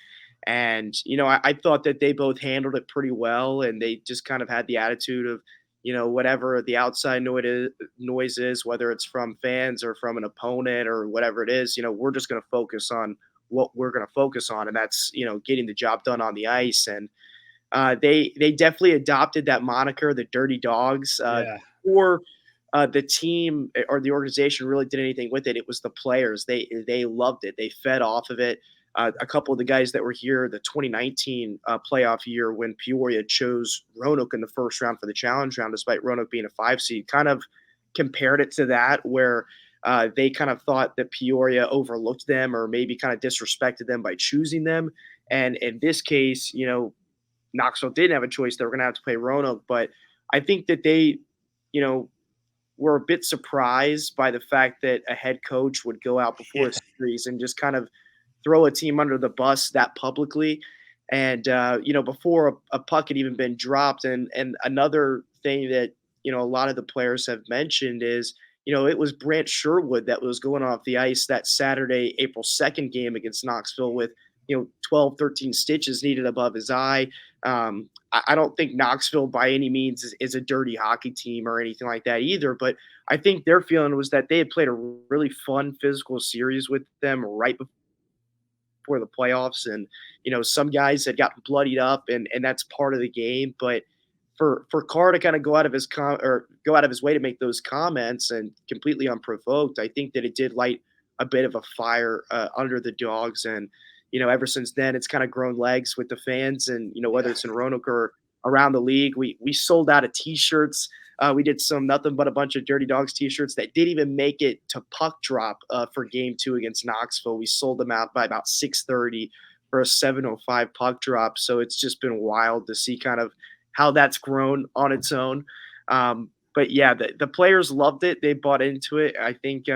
And, I thought that they both handled it pretty well. And they just kind of had the attitude of, whatever the outside noise is, whether it's from fans or from an opponent or whatever it is, we're just going to focus on what we're going to focus on. And that's, getting the job done on the ice. And they definitely adopted that moniker, the Dirty Dawgs, or the team or the organization really did anything with it. It was the players. They loved it. They fed off of it. A couple of the guys that were here the 2019 playoff year when Peoria chose Roanoke in the first round for the challenge round, despite Roanoke being a 5 seed, kind of compared it to that, where they kind of thought that Peoria overlooked them or maybe kind of disrespected them by choosing them. And in this case, Knoxville didn't have a choice. They were going to have to play Roanoke. But I think that they, were a bit surprised by the fact that a head coach would go out before a series and just kind of throw a team under the bus that publicly. And, before a puck had even been dropped. And another thing that, a lot of the players have mentioned is, it was Brant Sherwood that was going off the ice that Saturday, April 2nd game against Knoxville with, 12, 13 stitches needed above his eye. I don't think Knoxville by any means is a dirty hockey team or anything like that either. But I think their feeling was that they had played a really fun physical series with them right before the playoffs. And, some guys had gotten bloodied up and that's part of the game. But for Carr to kind of go out of his way to make those comments and completely unprovoked, I think that it did light a bit of a fire under the Dawgs. And, ever since then, it's kind of grown legs with the fans. And, whether it's in Roanoke or around the league, we sold out of T-shirts. We did nothing but a bunch of Dirty Dawgs T-shirts that didn't even make it to puck drop for game 2 against Knoxville. We sold them out by about 6:30 for a 7:05 puck drop. So it's just been wild to see kind of how that's grown on its own. But yeah, the players loved it. They bought into it. I think,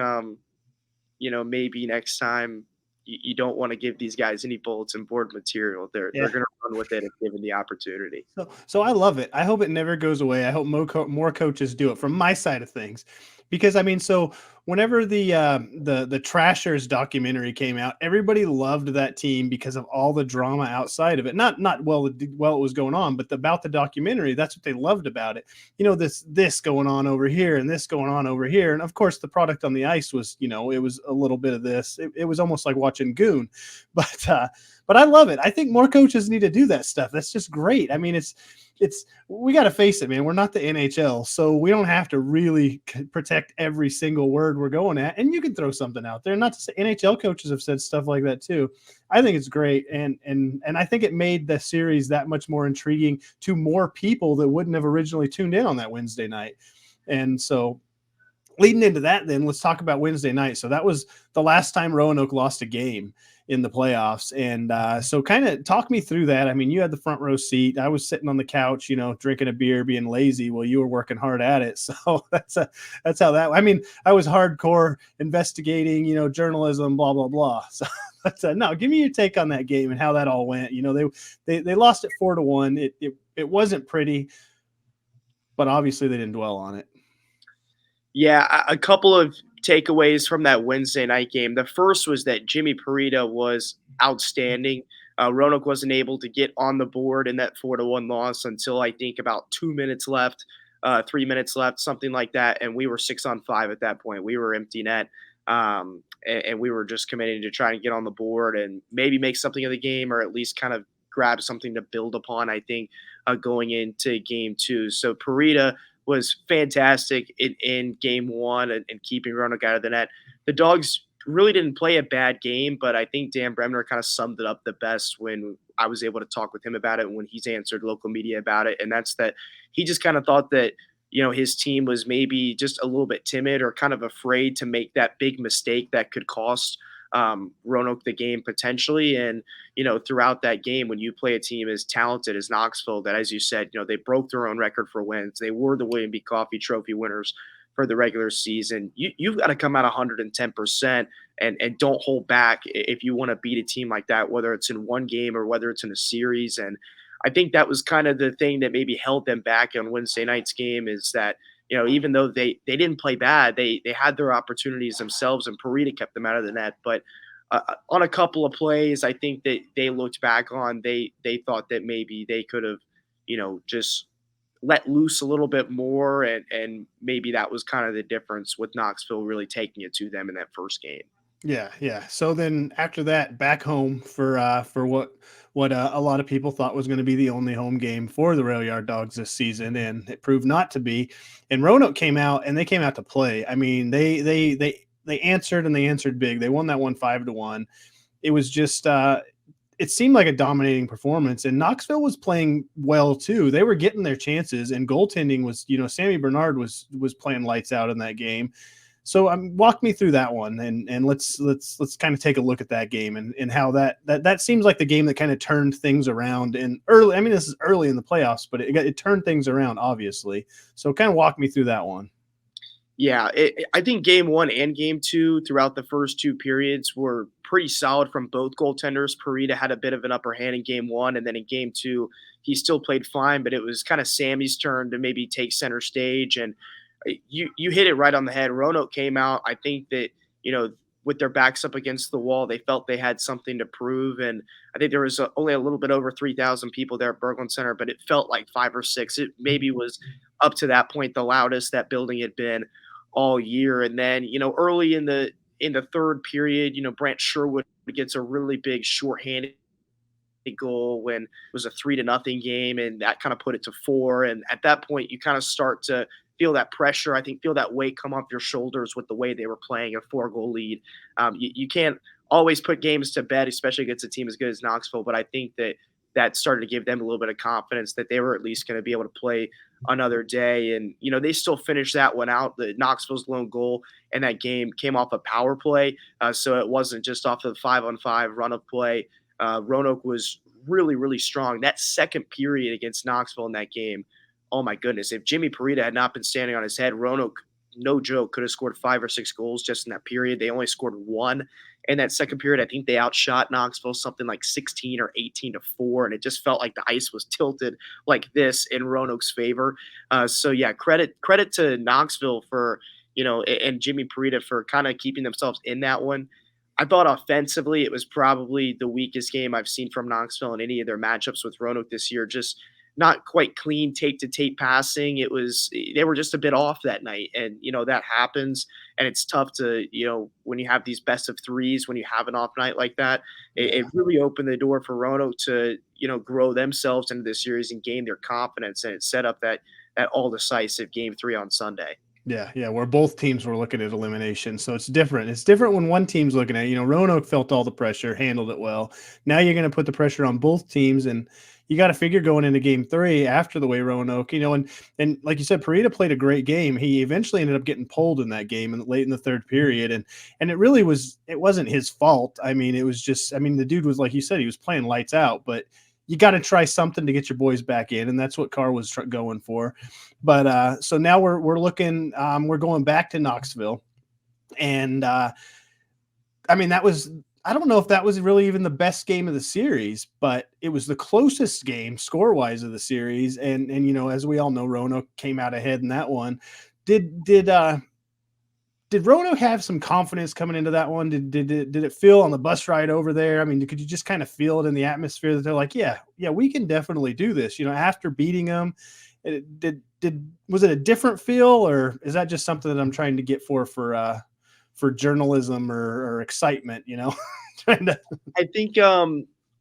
maybe next time you don't want to give these guys any bulletin board material. They're going to run with it if given the opportunity. So I love it. I hope it never goes away. I hope more coaches do it from my side of things. Because so whenever the Trashers documentary came out, everybody loved that team because of all the drama outside of it. Not while it was going on, but about the documentary, that's what they loved about it. This going on over here and this going on over here. And of course the product on the ice was, it was a little bit of this. It was almost like watching Goon, but I love it. I think more coaches need to do that stuff. That's just great. I mean, we got to face it, man. We're not the NHL, so we don't have to really protect every single word we're going at. And you can throw something out there. Not to say NHL coaches have said stuff like that too. I think it's great, and I think it made the series that much more intriguing to more people that wouldn't have originally tuned in on that Wednesday night. And so, leading into that, then let's talk about Wednesday night. So that was the last time Roanoke lost a game in the playoffs. And so kind of talk me through that. I mean, you had the front row seat. I was sitting on the couch, drinking a beer, being lazy while you were working hard at it. So that's how that, I mean, I was hardcore investigating, journalism, blah, blah, blah. So no, give me your take on that game and how that all went. They lost it 4-1. It wasn't pretty, but obviously they didn't dwell on it. Yeah, a couple of takeaways from that Wednesday night game. The first was that Jimmy Parita was outstanding. Roanoke wasn't able to get on the board in that 4-1 loss until I think about 2 minutes left, 3 minutes left, something like that. And we were 6-on-5 at that point. We were empty net. And we were just committing to try and get on the board and maybe make something of the game, or at least kind of grab something to build upon, I think, going into game 2. So Parita was fantastic in game 1 and keeping Roanoke out of the net. The Dawgs really didn't play a bad game, but I think Dan Bremner kind of summed it up the best when I was able to talk with him about it, when he's answered local media about it. And that's that he just kind of thought that, his team was maybe just a little bit timid or kind of afraid to make that big mistake that could cost Roanoke the game potentially. And, throughout that game, when you play a team as talented as Knoxville, that, as you said, they broke their own record for wins. They were the William B. Coffey Trophy winners for the regular season. You've got to come out 110% and don't hold back if you want to beat a team like that, whether it's in one game or whether it's in a series. And I think that was kind of the thing that maybe held them back on Wednesday night's game, is that, even though they didn't play bad, they had their opportunities themselves, and Parita kept them out of the net. But on a couple of plays, I think that they looked back on, they thought that maybe they could have, just let loose a little bit more. And maybe that was kind of the difference with Knoxville really taking it to them in that first game. Yeah. So then after that, back home for what a lot of people thought was going to be the only home game for the Rail Yard Dogs this season, and it proved not to be. And Roanoke came out to play. I mean, they answered, and they answered big. They won that one 5-1. It was just it seemed like a dominating performance, and Knoxville was playing well too. They were getting their chances, and goaltending was, Sammy Bernard was playing lights out in that game. So walk me through that one, and let's kind of take a look at that game and how that seems like the game that kind of turned things around. And early, I mean, this is early in the playoffs, but it turned things around, obviously. So kind of walk me through that one. Yeah, I think game 1 and game 2 throughout the first 2 periods were pretty solid from both goaltenders. Parita had a bit of an upper hand in game 1, and then in game 2, he still played fine, but it was kind of Sammy's turn to maybe take center stage. And you hit it right on the head. Roanoke came out, I think that, with their backs up against the wall, they felt they had something to prove. And I think there was only a little bit over 3,000 people there at Berglund Center, but it felt like 5 or 6. It maybe was up to that point the loudest that building had been all year. And then, early in the third period, Brant Sherwood gets a really big shorthanded goal when it was a 3-0 game, and that kind of put it to 4. And at that point, you kind of start to feel that pressure. I think feel that weight come off your shoulders with the way they were playing a 4-goal lead. You can't always put games to bed, especially against a team as good as Knoxville. But I think that started to give them a little bit of confidence that they were at least going to be able to play another day. And, they still finished that one out. The Knoxville's lone goal in that game came off a power play. So it wasn't just off of the 5-on-5 run of play. Roanoke was really, really strong. That second period against Knoxville in that game, oh my goodness, if Jimmy Parita had not been standing on his head, Roanoke, no joke, could have scored 5 or 6 goals just in that period. They only scored 1 in that second period. I think they outshot Knoxville something like 16 or 18-4, and it just felt like the ice was tilted like this in Roanoke's favor. So yeah, credit to Knoxville for, and Jimmy Parita for kind of keeping themselves in that one. I thought offensively it was probably the weakest game I've seen from Knoxville in any of their matchups with Roanoke this year. Just not quite clean tape-to-tape passing. They were just a bit off that night, and that happens, and it's tough to when you have these best of threes, when you have an off night like that, it really opened the door for Roanoke to grow themselves into this series and gain their confidence, and it set up that all decisive game 3 on Sunday. Yeah, where both teams were looking at elimination. So it's different. It's different when one team's looking at it. Roanoke felt all the pressure, handled it well. Now you're going to put the pressure on both teams, and you got to figure going into game 3 after the way Roanoke, and like you said, Parita played a great game. He eventually ended up getting pulled in that game late in the third period. And it really wasn't his fault. I mean, it was just, the dude was, like you said, he was playing lights out, but you got to try something to get your boys back in. And that's what Carr was going for. But so now we're looking, we're going back to Knoxville. And that was, I don't know if that was really even the best game of the series, but it was the closest game score-wise of the series. And as we all know, Roanoke came out ahead in that one. Did did Roanoke have some confidence coming into that one? Did it feel on the bus ride over there? I mean, could you just kind of feel it in the atmosphere that they're like, yeah, we can definitely do this, after beating them? Was it a different feel, or is that just something that I'm trying to get for journalism or excitement, trying to. I think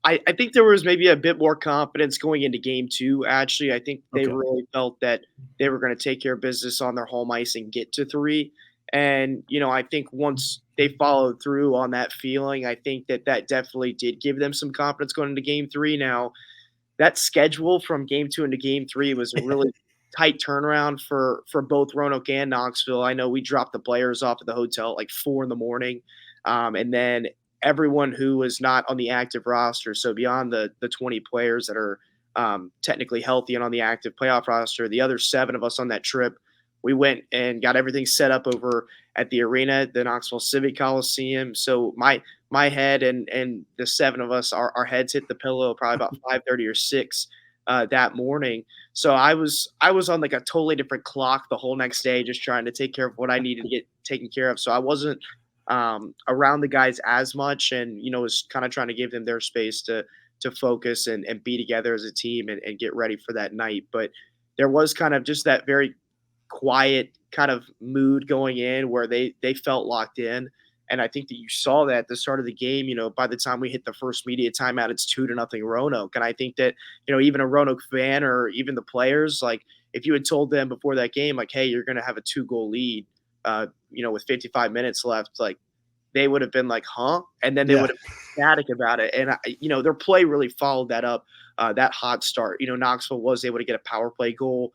I think there was maybe a bit more confidence going into game 2. Actually, I think they really felt that they were going to take care of business on their home ice and get to 3. And I think once they followed through on that feeling, I think that definitely did give them some confidence going into game 3. Now, that schedule from game 2 into game 3 was a really tight turnaround for both Roanoke and Knoxville. I know we dropped the players off at the hotel at like 4 in the morning, and then everyone who was not on the active roster, so beyond the 20 players that are technically healthy and on the active playoff roster, the other 7 of us on that trip, we went and got everything set up over at the arena, the Knoxville Civic Coliseum. So my head and the 7 of us, our heads hit the pillow probably about 5:30 or 6 that morning. So I was on like a totally different clock the whole next day, just trying to take care of what I needed to get taken care of. So I wasn't around the guys as much, and was kind of trying to give them their space to focus and be together as a team and get ready for that night. But there was kind of just that very quiet kind of mood going in where they felt locked in. And I think that you saw that at the start of the game. By the time we hit the first media timeout, it's 2-0 Roanoke. And I think that, even a Roanoke fan or even the players, like if you had told them before that game, like, hey, you're going to have a 2-goal lead, with 55 minutes left, like they would have been like, huh? And then they would have been ecstatic about it. And, their play really followed that up, that hot start. Knoxville was able to get a power play goal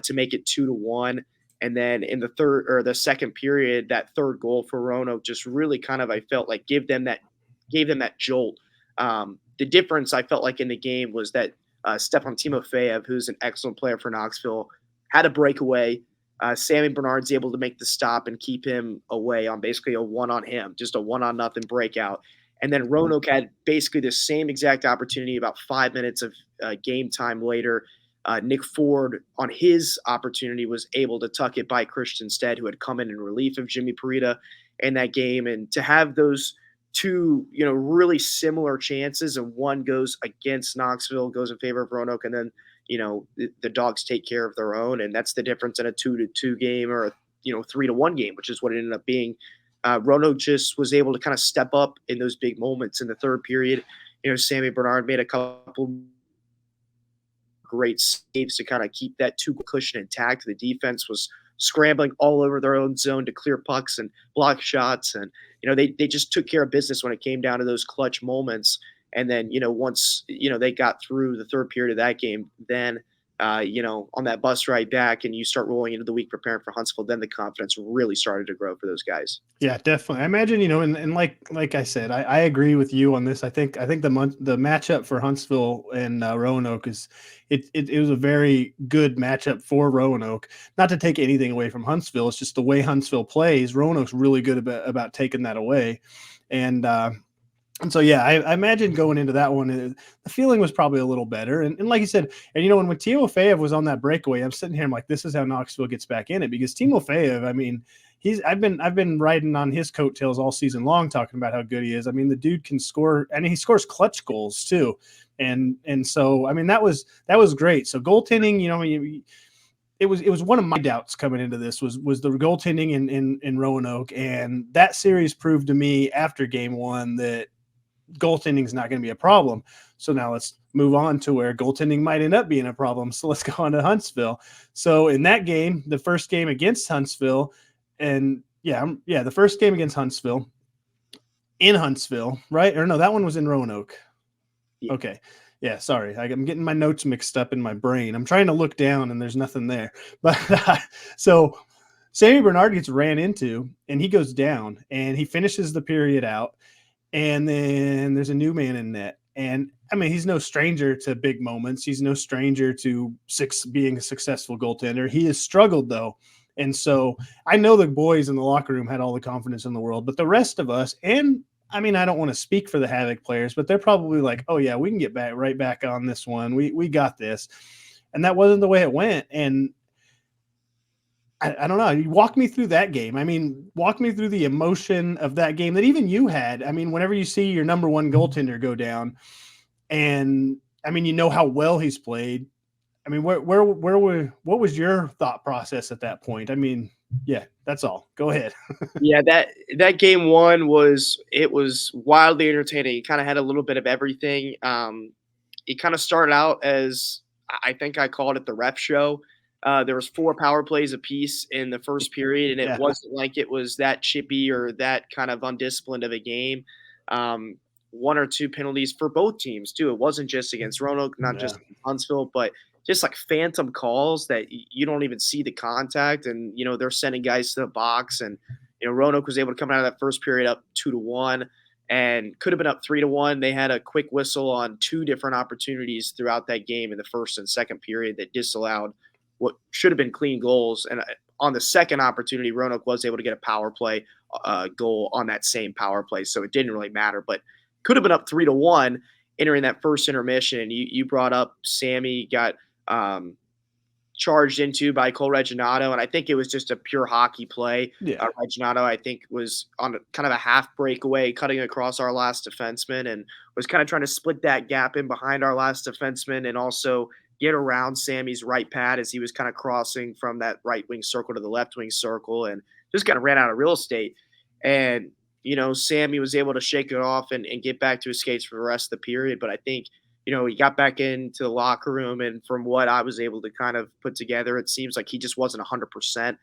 to make it 2-1. And then in the second period, that third goal for Roanoke just really kind of, I felt like gave them that jolt. The difference I felt like in the game was that Stepan Timofeyev, who's an excellent player for Knoxville, had a breakaway. Sammy Bernard's able to make the stop and keep him away on basically a 1-on-him, just a 1-on-0 breakout. And then Roanoke had basically the same exact opportunity about 5 minutes of game time later. Nick Ford, on his opportunity, was able to tuck it by Christian Stead, who had come in relief of Jimmy Parita in that game. And to have those 2, really similar chances, and one goes against Knoxville, goes in favor of Roanoke, and then, the Dawgs take care of their own. And that's the difference in a 2-2 game or a 3-1 game, which is what it ended up being. Roanoke just was able to kind of step up in those big moments in the third period. Sammy Bernard made a couple great saves to kind of keep that 2 cushion intact. The defense was scrambling all over their own zone to clear pucks and block shots. And, they just took care of business when it came down to those clutch moments. And then, once, they got through the third period of that game, then, on that bus ride back and you start rolling into the week preparing for Huntsville, then the confidence really started to grow for those guys. Yeah, definitely. I imagine, and like I said, I agree with you on this. I think the matchup for Huntsville and Roanoke it was a very good matchup for Roanoke. Not to take anything away from Huntsville, it's just the way Huntsville plays. Roanoke's really good about taking that away, and so, yeah, I imagine going into that one, the feeling was probably a little better. And like you said, and when Timofeyev was on that breakaway, I'm sitting here, I'm like, this is how Knoxville gets back in it, because Timofeyev, I mean, I've been riding on his coattails all season long, talking about how good he is. I mean, the dude can score, and he scores clutch goals too. And so, I mean, that was great. So goaltending, it was one of my doubts coming into this was the goaltending in Roanoke, and that series proved to me after game 1 that goaltending is not going to be a problem. So now let's move on to where goaltending might end up being a problem. So let's go on to Huntsville. So in that game, the first game against Huntsville, the first game against Huntsville in Huntsville, right? Or no, that one was in Roanoke. Yeah. Okay. Yeah, sorry. I'm getting my notes mixed up in my brain. I'm trying to look down and there's nothing there. But so Sammy Bernard gets ran into and he goes down and he finishes the period out. And then there's a new man in net. And I mean, he's no stranger to big moments. He's no stranger to being a successful goaltender. He has struggled, though. And so I know the boys in the locker room had all the confidence in the world, but the rest of us, and I mean, I don't want to speak for the Havoc players, but they're probably like, oh, yeah, we can get right back on this one. We got this. And that wasn't the way it went. And I don't know. You walk me through that game. I mean, walk me through the emotion of that game that even you had. I mean, whenever you see your number one goaltender go down, and I mean, you know how well he's played. I mean, what was your thought process at that point? I mean, yeah, that's all. Go ahead. Yeah, that game one was wildly entertaining. It kind of had a little bit of everything. It kind of started out as, I think I called it the ref show. There was 4 power plays apiece in the first period, and it wasn't like it was that chippy or that kind of undisciplined of a game. 1 or 2 penalties for both teams too. It wasn't just against Roanoke, not just Huntsville, but just like phantom calls that you don't even see the contact, and they're sending guys to the box, and Roanoke was able to come out of that first period up 2-1. And could have been up 3-1. They had a quick whistle on 2 different opportunities throughout that game in the first and second period that disallowed what should have been clean goals. And on the second opportunity, Roanoke was able to get a power play goal on that same power play. So it didn't really matter, but could have been up 3-1 entering that first intermission. And you brought up Sammy got charged into by Cole Reginato, and I think it was just a pure hockey play. Reginato, I think, was on kind of a half breakaway, cutting across our last defenseman, and was kind of trying to split that gap in behind our last defenseman and also get around Sammy's right pad as he was kind of crossing from that right wing circle to the left wing circle, and just kind of ran out of real estate. And Sammy was able to shake it off and get back to his skates for the rest of the period. But I think he got back into the locker room, and from what I was able to kind of put together, it seems like he just wasn't 100%,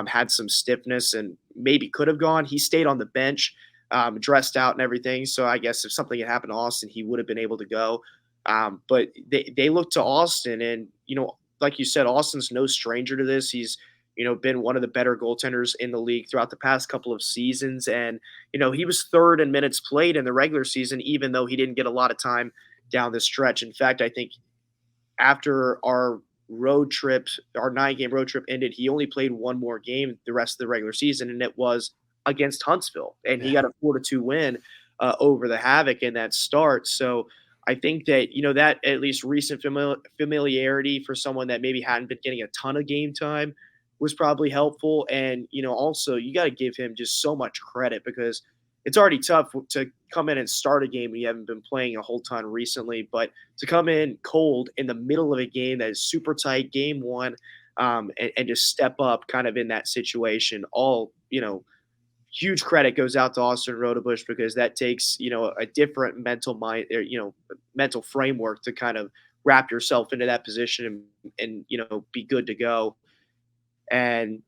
had some stiffness and maybe could have gone. He stayed on the bench, dressed out and everything. So I guess if something had happened to Austin, he would have been able to go. But they looked to Austin, and, like you said, Austin's no stranger to this. He's, been one of the better goaltenders in the league throughout the past couple of seasons. And, he was third in minutes played in the regular season, even though he didn't get a lot of time down the stretch. In fact, I think after our 9-game road trip ended, he only played 1 more game the rest of the regular season, and it was against Huntsville. And he got a 4-2 win over the Havoc in that start. So I think that, that at least recent familiarity for someone that maybe hadn't been getting a ton of game time was probably helpful. And, also you got to give him just so much credit, because it's already tough to come in and start a game when you haven't been playing a whole ton recently, but to come in cold in the middle of a game that is super tight, game 1, and just step up kind of in that situation, all, huge credit goes out to Austin Rodebush, because that takes, a different mental mental framework to kind of wrap yourself into that position and be good to go. And,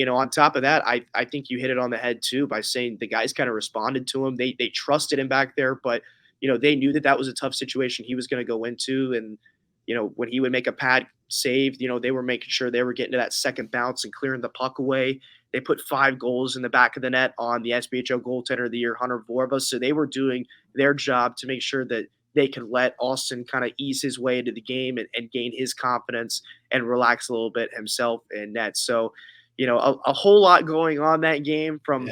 on top of that, I think you hit it on the head too by saying the guys kind of responded to him. They trusted him back there, but, they knew that was a tough situation he was going to go into. And, when he would make a pad save, they were making sure they were getting to that second bounce and clearing the puck away. They put 5 goals in the back of the net on the SPHL goaltender of the year, Hunter Vorba. So they were doing their job to make sure that they could let Austin kind of ease his way into the game and gain his confidence and relax a little bit himself in net. So, a whole lot going on that game, from,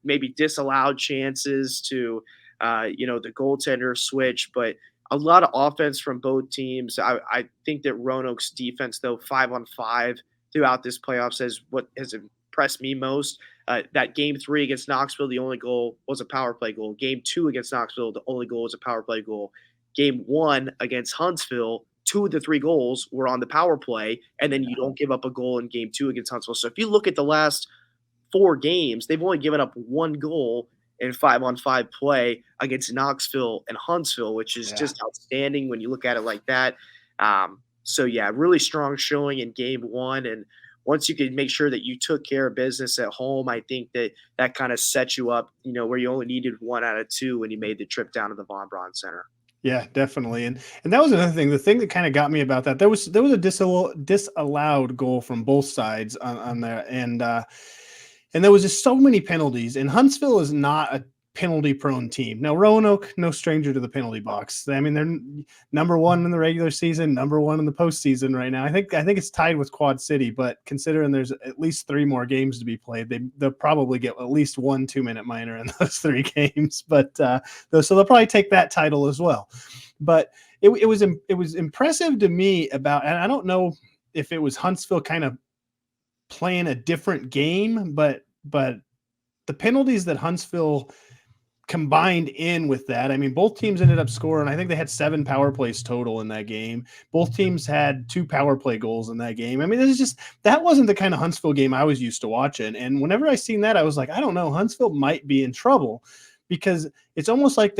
maybe disallowed chances to, the goaltender switch, but a lot of offense from both teams. I think that Roanoke's defense, though, 5-on-5 throughout this playoffs, has impressed me most. That game 3 against Knoxville, the only goal was a power play goal. Game 2 against Knoxville, the only goal was a power play goal. Game 1 against Huntsville, 2 of the 3 goals were on the power play, and then you don't give up a goal in game 2 against Huntsville. So if you look at the last 4 games, they've only given up 1 goal in 5-on-5 play against Knoxville and Huntsville, which is just outstanding when you look at it like that. So really strong showing in game 1. And once you can make sure that you took care of business at home, I think that kind of sets you up, where you only needed 1 out of 2 when you made the trip down to the Von Braun Center. Yeah, definitely. And that was another thing. The thing that kind of got me about that, there was a disallowed goal from both sides on there. And there was just so many penalties. And Huntsville is not a penalty prone team. Now, Roanoke, no stranger to the penalty box. I mean, they're number 1 in the regular season, number 1 in the postseason right now. I think it's tied with Quad City, but considering there's at least 3 more games to be played, they'll probably get at least 1 2-minute minor in those 3 games. But so they'll probably take that title as well. But it was impressive to me and I don't know if it was Huntsville kind of playing a different game, but the penalties that Huntsville combined in with that, I mean, both teams ended up scoring. I think they had 7 power plays total in that game. Both teams had 2 power play goals in that game. I mean, that wasn't the kind of Huntsville game I was used to watching. And whenever I seen that, I was like, I don't know, Huntsville might be in trouble, because it's almost like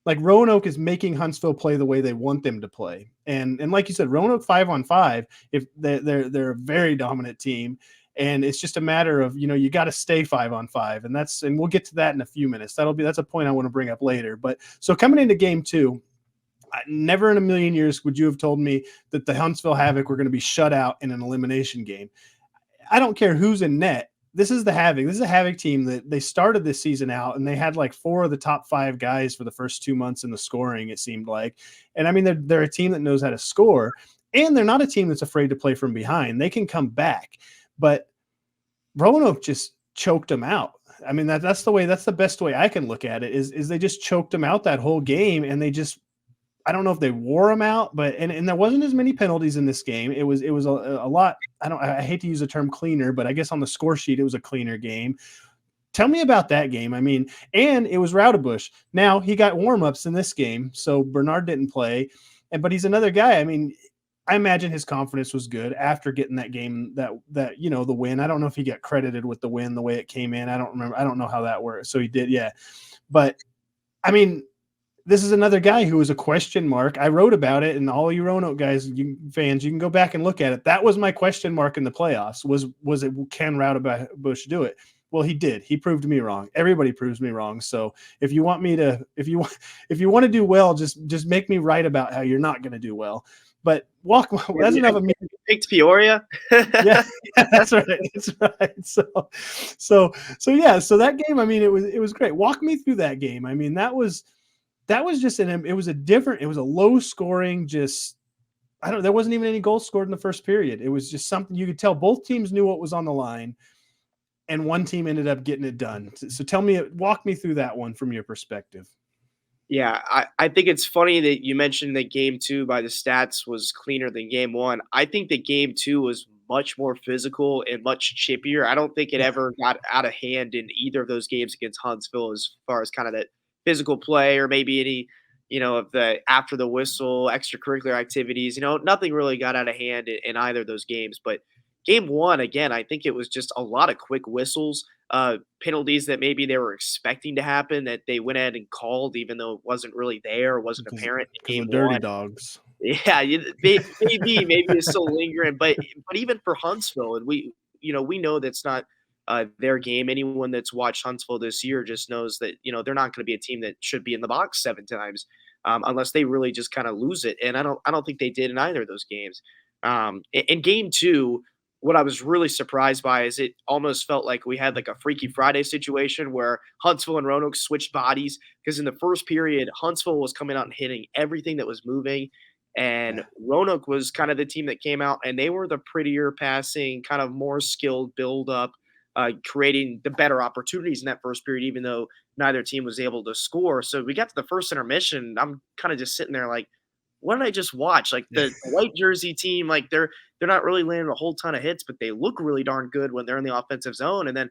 Roanoke is making Huntsville play the way they want them to play. And like you said, Roanoke 5-on-5, if they're a very dominant team. And it's just a matter of, you got to stay 5-on-5. And we'll get to that in a few minutes. That's a point I want to bring up later. But so coming into game 2, never in a million years would you have told me that the Huntsville Havoc were going to be shut out in an elimination game. I don't care who's in net. This is the Havoc. This is a Havoc team that they started this season out, and they had like 4 of the top 5 guys for the first 2 months in the scoring, it seemed like. And I mean, they're a team that knows how to score, and they're not a team that's afraid to play from behind. They can come back. But Roanoke just choked them out. I mean, that's the best way I can look at it is they just choked them out that whole game. And I don't know if they wore them out, but, and there wasn't as many penalties in this game. It was a lot. I hate to use the term cleaner, but I guess on the score sheet, it was a cleaner game. Tell me about that game. I mean, and it was Raudebusch. Now he got warm-ups in this game, so Bernard didn't play, but he's another guy. I mean, I imagine his confidence was good after getting that game, that the win. I don't know if he got credited with the win the way it came in. I don't remember. I don't know how that works. So he did, yeah. But I mean, this is another guy who was a question mark. I wrote about it, and all you Roanoke guys, fans, you can go back and look at it. That was my question mark in the playoffs. Was it, can Raudebusch do it? Well, he did. He proved me wrong. Everybody proves me wrong. So if you want to do well, just make me right about how you're not going to do well. But that's enough of me. Picked Peoria. yeah, that's right. That's right. So that game, I mean, it was great. Walk me through that game. I mean, that was just it was a low scoring, there wasn't even any goals scored in the first period. It was just something you could tell both teams knew what was on the line, and one team ended up getting it done. So walk me through that one from your perspective. Yeah, I think it's funny that you mentioned that game 2 by the stats was cleaner than game 1. I think that game 2 was much more physical and much chippier. I don't think it ever got out of hand in either of those games against Huntsville as far as kind of that physical play or maybe any, of the after the whistle extracurricular activities. Nothing really got out of hand in either of those games. But game 1, again, I think it was just a lot of quick whistles. Penalties that maybe they were expecting to happen that they went ahead and called, even though it wasn't really there or wasn't apparent in game dirty 1. Dogs. Yeah, maybe it's still lingering, but even for Huntsville, and we know that's not their game. Anyone that's watched Huntsville this year just knows that they're not going to be a team that should be in the box 7 times unless they really just kind of lose it. And I don't think they did in either of those games. In game 2. What I was really surprised by is it almost felt like we had like a Freaky Friday situation where Huntsville and Roanoke switched bodies, because in the first period, Huntsville was coming out and hitting everything that was moving, and Roanoke was kind of the team that came out, and they were the prettier passing, kind of more skilled build up, creating the better opportunities in that first period, even though neither team was able to score. So we got to the first intermission. I'm kind of just sitting there like, what did I just watch? Like the white jersey team, like they're not really landing a whole ton of hits, but they look really darn good when they're in the offensive zone. And then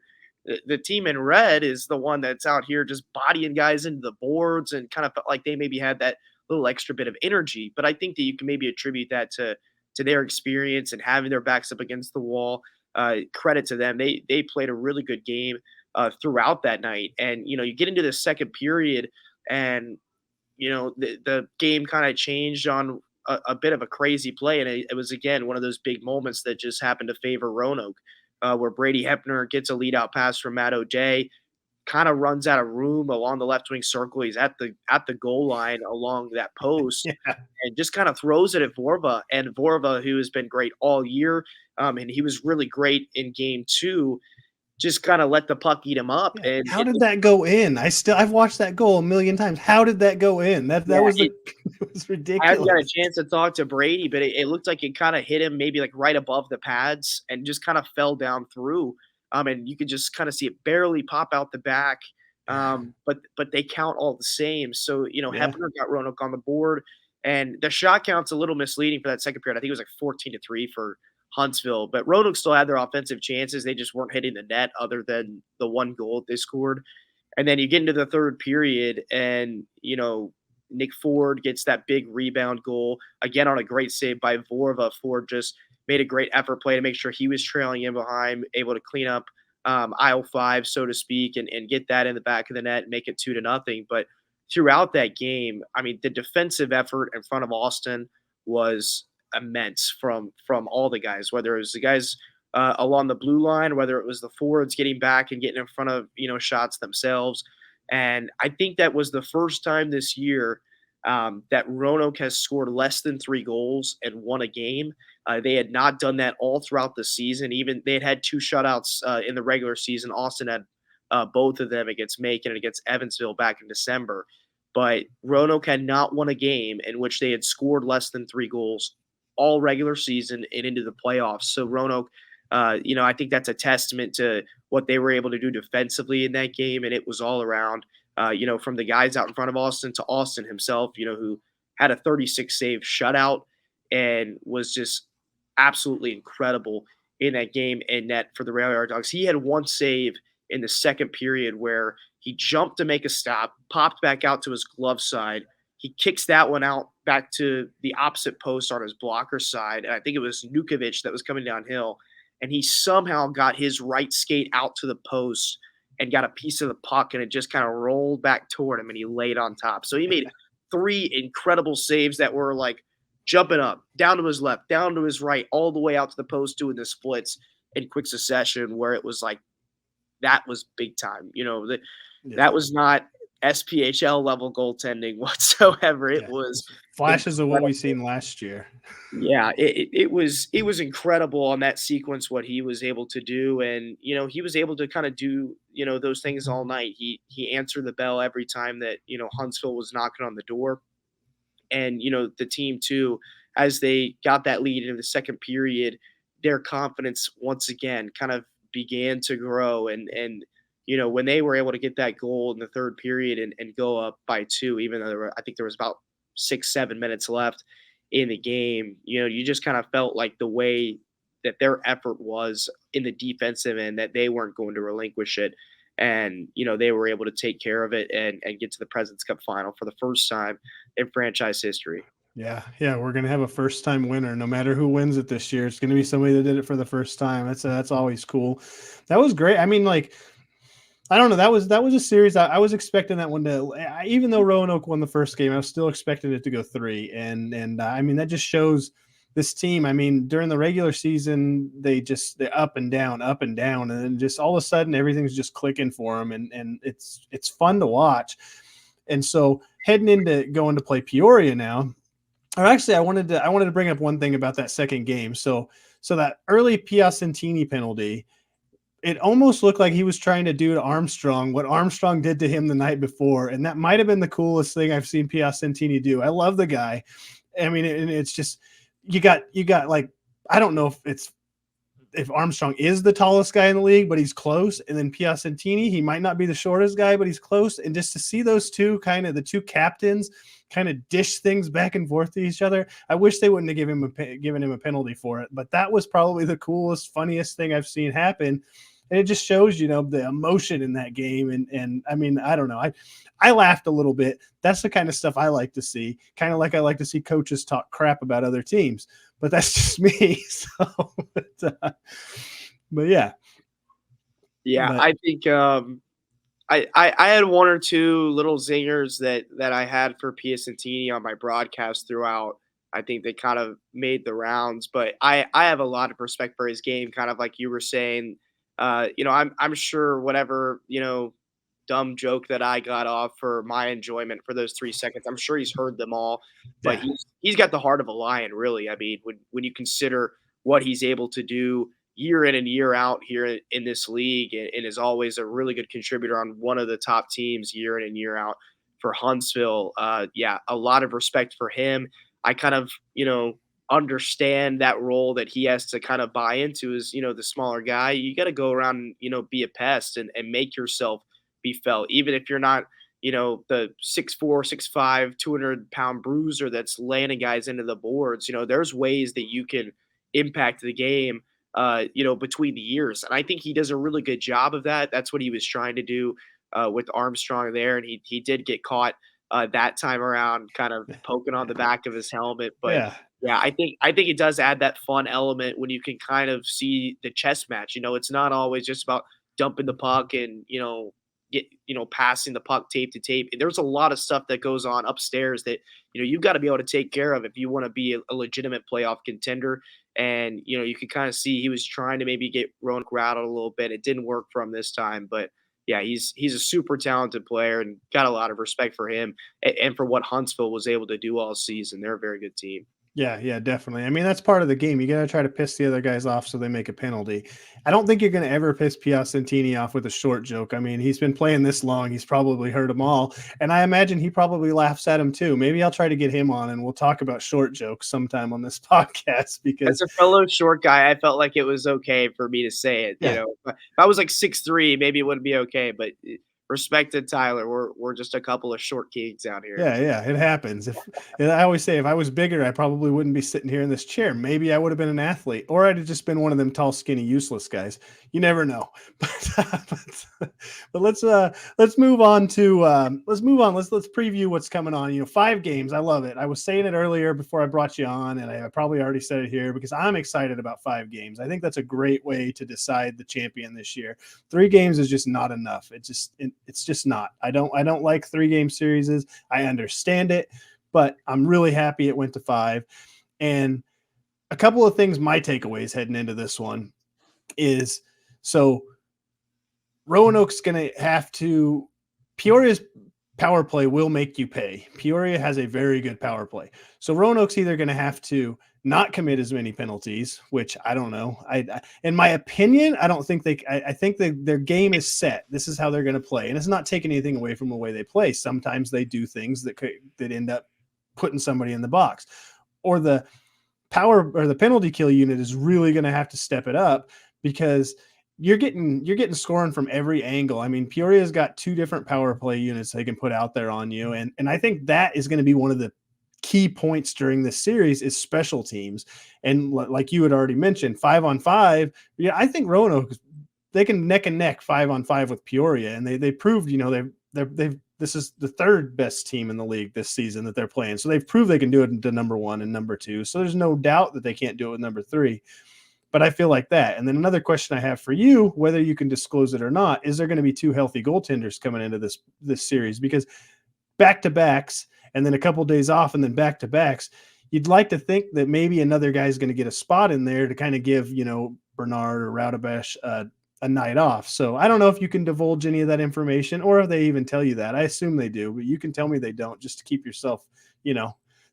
the team in red is the one that's out here just bodying guys into the boards, and kind of felt like they maybe had that little extra bit of energy. But I think that you can maybe attribute that to their experience and having their backs up against the wall. Credit to them. They played a really good game throughout that night. And, you get into the second period, and the game kind of changed on a bit of a crazy play. And it was, again, one of those big moments that just happened to favor Roanoke, where Brady Hepner gets a lead out pass from Matt O'Day, kind of runs out of room along the left wing circle. He's at the goal line along that post and just kind of throws it at Vorva. And Vorva, who has been great all year, and he was really great in game 2, just kind of let the puck eat him up. Yeah. And how did that go in? I've watched that goal a million times. How did that go in? It was ridiculous. I haven't got a chance to talk to Brady, but it looked like it kind of hit him maybe like right above the pads and just kind of fell down through. And you could just kind of see it barely pop out the back. But they count all the same. So, Hepner got Roanoke on the board, and the shot count's a little misleading for that second period. I think it was like 14-3 for Huntsville. But Roanoke still had their offensive chances. They just weren't hitting the net other than the one goal they scored. And then you get into the third period and, Nick Ford gets that big rebound goal, again on a great save by Vorva. Ford just made a great effort play to make sure he was trailing in behind, able to clean up aisle 5, so to speak, and get that in the back of the net and make it 2-0. But throughout that game, I mean, the defensive effort in front of Austin was immense from all the guys, whether it was the guys along the blue line, whether it was the forwards getting back and getting in front of, shots themselves. And I think that was the first time this year that Roanoke has scored less than 3 goals and won a game. They had not done that all throughout the season. Even they had 2 shutouts in the regular season. Austin had both of them against Macon and against Evansville back in December. But Roanoke had not won a game in which they had scored less than 3 goals all regular season and into the playoffs. So Roanoke, I think that's a testament to what they were able to do defensively in that game. And it was all around, from the guys out in front of Austin to Austin himself, who had a 36 save shutout and was just absolutely incredible in that game and net for the Rail Yard Dogs. He had 1 save in the second period where he jumped to make a stop, popped back out to his glove side. He kicks that one out back to the opposite post on his blocker side. And I think it was Nukovic that was coming downhill. And he somehow got his right skate out to the post and got a piece of the puck, and it just kind of rolled back toward him, and he laid on top. So he made 3 incredible saves that were like jumping up, down to his left, down to his right, all the way out to the post, doing the splits in quick succession, where it was like, that was big time. That was not SPHL level goaltending whatsoever. It was flashes of what we've seen last year. Yeah, it was incredible on that sequence what he was able to do, and he was able to kind of do those things all night. He answered the bell every time that Huntsville was knocking on the door, and the team too, as they got that lead in the second period, their confidence once again kind of began to grow, and when they were able to get that goal in the third period and go up by 2, even though I think there was about 6-7 minutes left in the game, you just kind of felt like the way that their effort was in the defensive end, that they weren't going to relinquish it. And, they were able to take care of it and get to the Presidents Cup final for the first time in franchise history. Yeah. We're going to have a first-time winner. No matter who wins it this year, it's going to be somebody that did it for the first time. That's always cool. That was great. I mean, I don't know. That was a series. I was expecting that one to, even though Roanoke won the first game, I was still expecting it to go 3. And I mean, that just shows this team. I mean, during the regular season, they're up and down, and then just all of a sudden everything's just clicking for them, and it's fun to watch. And so heading into going to play Peoria now, or actually, I wanted to bring up one thing about that second game. So that early Piacentini penalty, it almost looked like he was trying to do to Armstrong what Armstrong did to him the night before. And that might have been the coolest thing I've seen Piacentini do. I love the guy. I mean, it's just, you got like, I don't know if Armstrong is the tallest guy in the league, but he's close. And then Piacentini, he might not be the shortest guy, but he's close. And just to see those two, kind of the two captains, kind of dish things back and forth to each other. I wish they wouldn't have given him a penalty for it, but that was probably the coolest, funniest thing I've seen happen. And it just shows, the emotion in that game. And I mean, I don't know. I laughed a little bit. That's the kind of stuff I like to see, kind of like I like to see coaches talk crap about other teams, but that's just me. So, but yeah. Yeah, I think I had 1 or 2 little zingers that I had for Piacentini on my broadcast throughout. I think they kind of made the rounds, but I have a lot of respect for his game, kind of like you were saying. I'm sure whatever, dumb joke that I got off for my enjoyment for those 3 seconds, I'm sure he's heard them all, but he's got the heart of a lion, really. I mean, when you consider what he's able to do year in and year out here in this league, and is always a really good contributor on one of the top teams year in and year out for Huntsville. A lot of respect for him. I kind of, understand that role that he has to kind of buy into is, the smaller guy. You got to go around and, be a pest and make yourself be felt, even if you're not, the 6'4", 6'5", 200-pound bruiser that's landing guys into the boards. There's ways that you can impact the game, between the years. And I think he does a really good job of that. That's what he was trying to do with Armstrong there. And he did get caught that time around, kind of poking on the back of his helmet. But Yeah. yeah, I think it does add that fun element when you can kind of see the chess match. It's not always just about dumping the puck and, passing the puck tape to tape. There's a lot of stuff that goes on upstairs that, you've got to be able to take care of if you want to be a legitimate playoff contender. And, you can kind of see he was trying to maybe get Roanoke rattled a little bit. It didn't work for him this time, but yeah, he's a super talented player and got a lot of respect for him and for what Huntsville was able to do all season. They're a very good team. Yeah, definitely. I mean, that's part of the game. You got to try to piss the other guys off so they make a penalty. I don't think you're going to ever piss Piacentini off with a short joke. I mean, he's been playing this long. He's probably heard them all. And I imagine he probably laughs at them too. Maybe I'll try to get him on and we'll talk about short jokes sometime on this podcast because as a fellow short guy, I felt like it was okay for me to say it. Yeah. If I was like 6'3", maybe it wouldn't be okay, but respect to Tyler. We're just a couple of short kings out here. Yeah, it happens. I always say if I was bigger, I probably wouldn't be sitting here in this chair. Maybe I would have been an athlete, or I'd have just been one of them tall, skinny, useless guys. You never know. But let's move on to let's preview what's coming on. 5 games. I love it. I was saying it earlier before I brought you on, and I probably already said it here because I'm excited about 5 games. I think that's a great way to decide the champion this year. 3 games is just not enough. It's just not. I don't like 3-game series. I understand it, but I'm really happy it went to 5. And a couple of things, my takeaways heading into this one is, so Roanoke's going to have to, Peoria's power play will make you pay. Peoria has a very good power play. So Roanoke's either going to have to not commit as many penalties, which I don't know. In my opinion, I don't think I think their game is set. This is how they're going to play. And it's not taking anything away from the way they play. Sometimes they do things that end up putting somebody in the box, or the power or the penalty kill unit is really going to have to step it up because you're getting scoring from every angle. I mean, Peoria's got 2 different power play units they can put out there on you. And I think that is going to be one of the key points during this series is special teams. And like you had already mentioned, 5-on-5. Yeah, I think Roanoke, they can neck and neck 5-on-5 with Peoria. And they proved, this is the 3rd best team in the league this season that they're playing. So they've proved they can do it to number 1 and number 2. So there's no doubt that they can't do it with number 3. But I feel like that. And then another question I have for you, whether you can disclose it or not, is there going to be 2 healthy goaltenders coming into this series? Because back-to-backs and then a couple of days off and then back-to-backs, you'd like to think that maybe another guy's going to get a spot in there to kind of give, Bernard or Raudabash a night off. So I don't know if you can divulge any of that information or if they even tell you that. I assume they do, but you can tell me they don't just to keep yourself,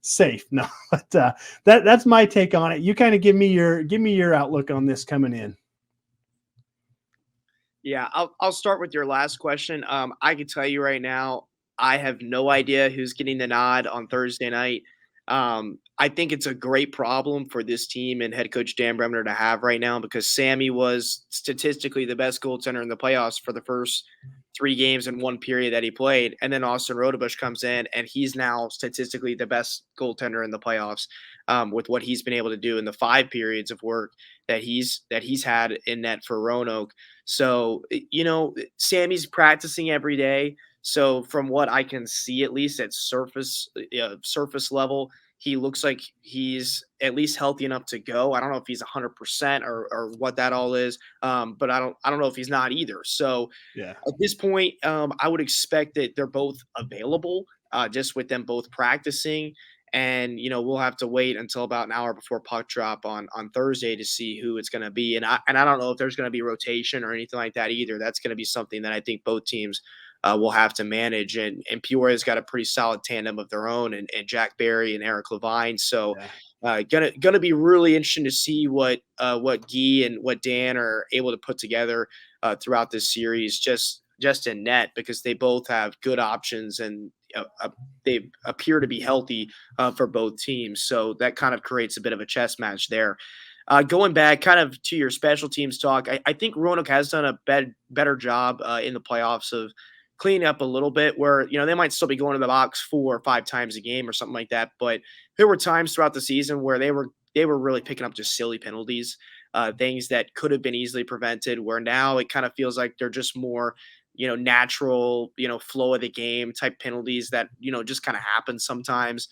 safe. No, but that's my take on it. You kind of give me your outlook on this coming in. Yeah, I'll start with your last question. I can tell you right now, I have no idea who's getting the nod on Thursday night. I think it's a great problem for this team and head coach Dan Bremner to have right now because Sammy was statistically the best goaltender in the playoffs for the first 3 games in 1 period that he played. And then Austin Raudabash comes in and he's now statistically the best goaltender in the playoffs with what he's been able to do in the 5 periods of work that he's had in net for Roanoke. So, Sammy's practicing every day. So from what I can see, at least at surface level, he looks like he's at least healthy enough to go. I don't know if he's 100% or what that all is, but I don't know if he's not either. So yeah, at this point, I would expect that they're both available, just with them both practicing. And, we'll have to wait until about an hour before puck drop on Thursday to see who it's going to be. And I don't know if there's going to be rotation or anything like that either. That's going to be something that I think both teams will have to manage. And Peoria's got a pretty solid tandem of their own and Jack Barry and Eric Levine. So gonna be really interesting to see what Guy and what Dan are able to put together throughout this series, just in net, because they both have good options and they appear to be healthy for both teams. So that kind of creates a bit of a chess match there. Going back kind of to your special teams talk, I think Roanoke has done a better job in the playoffs of cleaning up a little bit where, they might still be going to the box 4 or 5 times a game or something like that. But there were times throughout the season where they they were really picking up just silly penalties, things that could have been easily prevented, where now it kind of feels like they're just more, natural, flow of the game type penalties that, just kind of happen sometimes.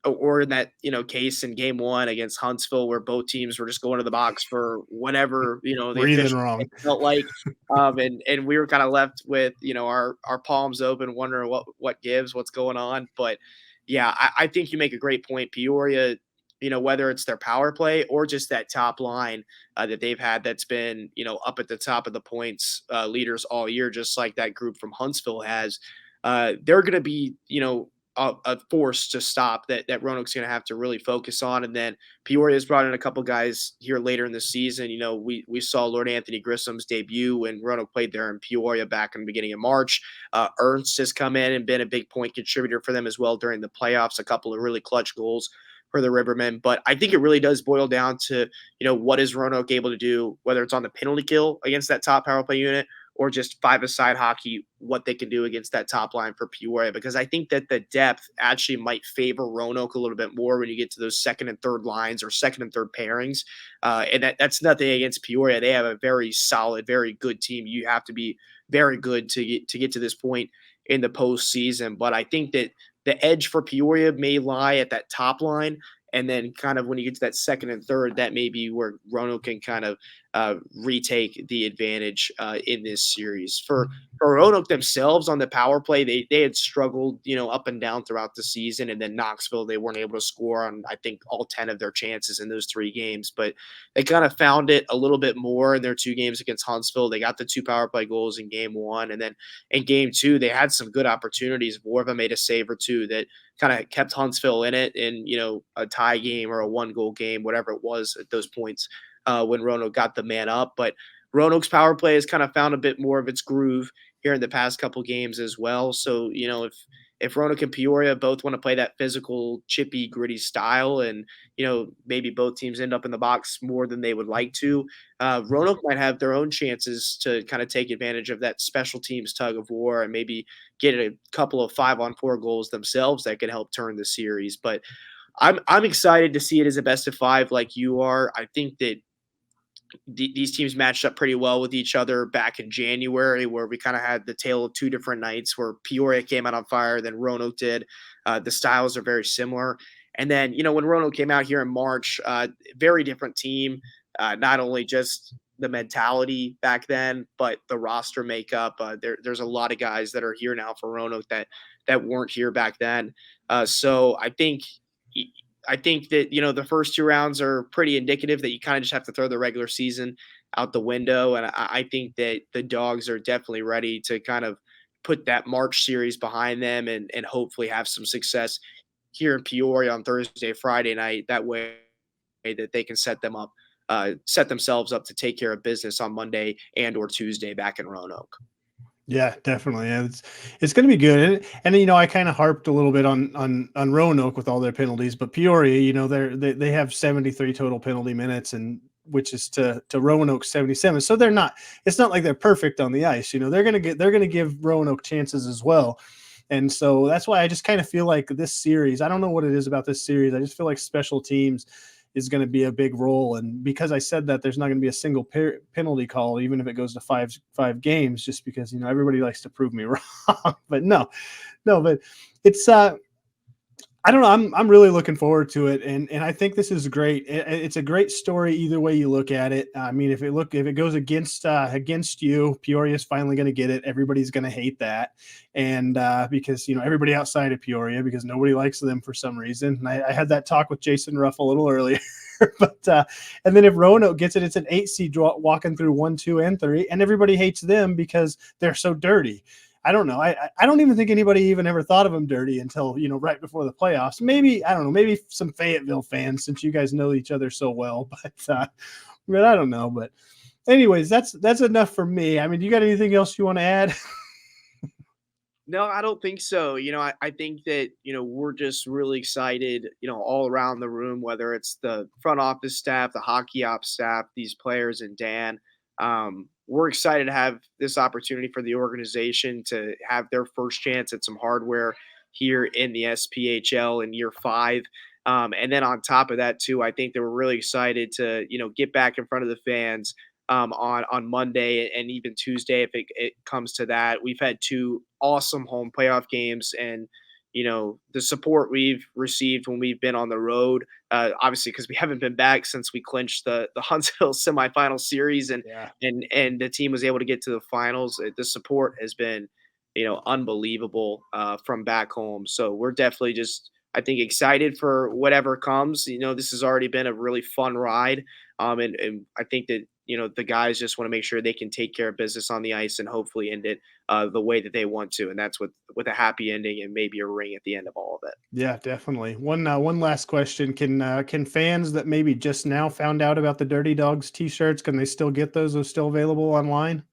Or in that, case in game one against Huntsville, where both teams were just going to the box for whatever, the Breathing official wrong. felt like. And we were kind of left with, our palms open, wondering what gives, what's going on. But yeah, I think you make a great point. Peoria, whether it's their power play or just that top line that they've had that's been, up at the top of the points leaders all year, just like that group from Huntsville has, they're going to be, a force to stop that Roanoke's going to have to really focus on. And then Peoria's brought in a couple guys here later in the season. We saw Lord Anthony Grissom's debut when Roanoke played there in Peoria back in the beginning of March. Ernst has come in and been a big point contributor for them as well during the playoffs, a couple of really clutch goals for the Rivermen. But I think it really does boil down to, what is Roanoke able to do, whether it's on the penalty kill against that top power play unit or just five-a-side hockey, what they can do against that top line for Peoria. Because I think that the depth actually might favor Roanoke a little bit more when you get to those second and third lines or second and third pairings. And that's nothing against Peoria. They have a very solid, very good team. You have to be very good to get to this point in the postseason. But I think that the edge for Peoria may lie at that top line. And then kind of when you get to that second and third, that may be where Roanoke can kind of retake the advantage in this series. For Roanoke themselves on the power play, they had struggled, up and down throughout the season. And then Knoxville, they weren't able to score on, I think, all 10 of their chances in those 3 games. But they kind of found it a little bit more in their 2 games against Huntsville. They got the 2 power play goals in game 1. And then in game 2, they had some good opportunities. Vorva made a save or 2 that kind of kept Huntsville in it in, a tie game or a 1-goal game, whatever it was at those points when Roanoke got the man up. But Roanoke's power play has kind of found a bit more of its groove here in the past couple games as well. So, if Roanoke and Peoria both want to play that physical, chippy, gritty style and, maybe both teams end up in the box more than they would like to, Roanoke might have their own chances to kind of take advantage of that special teams tug of war and maybe get a couple of 5-on-4 goals themselves that could help turn the series. But I'm excited to see it as a best of 5 like you are. I think that these teams matched up pretty well with each other back in January, where we kind of had the tale of 2 different nights where Peoria came out on fire, then Roanoke did. The styles are very similar. And then, when Roanoke came out here in March, very different team, not only just the mentality back then, but the roster makeup. There's a lot of guys that are here now for Roanoke that weren't here back then. So I think that, the first 2 rounds are pretty indicative that you kind of just have to throw the regular season out the window. And I think that the Dawgs are definitely ready to kind of put that March series behind them and hopefully have some success here in Peoria on Thursday, Friday night. That way that they can set themselves up to take care of business on Monday and or Tuesday back in Roanoke. Yeah, definitely. Yeah, it's going to be good. And I kind of harped a little bit on Roanoke with all their penalties, but Peoria, they have 73 total penalty minutes, and which is to Roanoke 77. So it's not like they're perfect on the ice. They're going to give Roanoke chances as well. And so that's why I just kind of feel like this series, I don't know what it is about this series. I just feel like special teams is going to be a big role. And because I said that there's not going to be a single penalty call, even if it goes to five games, just because, everybody likes to prove me wrong, but no, but it's, I don't know. I'm really looking forward to it. And I think this is great. It's a great story either way you look at it. I mean, if it goes against you, Peoria's finally going to get it. Everybody's going to hate that. And because, everybody outside of Peoria, because nobody likes them for some reason. And I had that talk with Jason Ruff a little earlier, but and then if Roanoke gets it, it's an 8 seed walking through 1, 2, and 3, and everybody hates them because they're so dirty. I don't know. I don't even think anybody even ever thought of them dirty until, right before the playoffs. Maybe, I don't know, maybe some Fayetteville fans, since you guys know each other so well, but I don't know. But anyways, that's enough for me. I mean, do you got anything else you want to add? No, I don't think so. I think that, we're just really excited, all around the room, whether it's the front office staff, the hockey ops staff, these players, and Dan. We're excited to have this opportunity for the organization to have their first chance at some hardware here in the SPHL in year 5. And then on top of that too, I think they were really excited to, get back in front of the fans on Monday and even Tuesday if it comes to that. We've had 2 awesome home playoff games, and the support we've received when we've been on the road, obviously because we haven't been back since we clinched the Huntsville semifinal series, and the team was able to get to the finals. The support has been unbelievable from back home. So we're definitely just, I think, excited for whatever comes. This has already been a really fun ride, and I think that the guys just want to make sure they can take care of business on the ice and hopefully end it the way that they want to, and that's with a happy ending and maybe a ring at the end of all of it. Yeah, definitely. One last question: Can fans that maybe just now found out about the Dirty Dawgs T-shirts, can they still get those? Those still available online?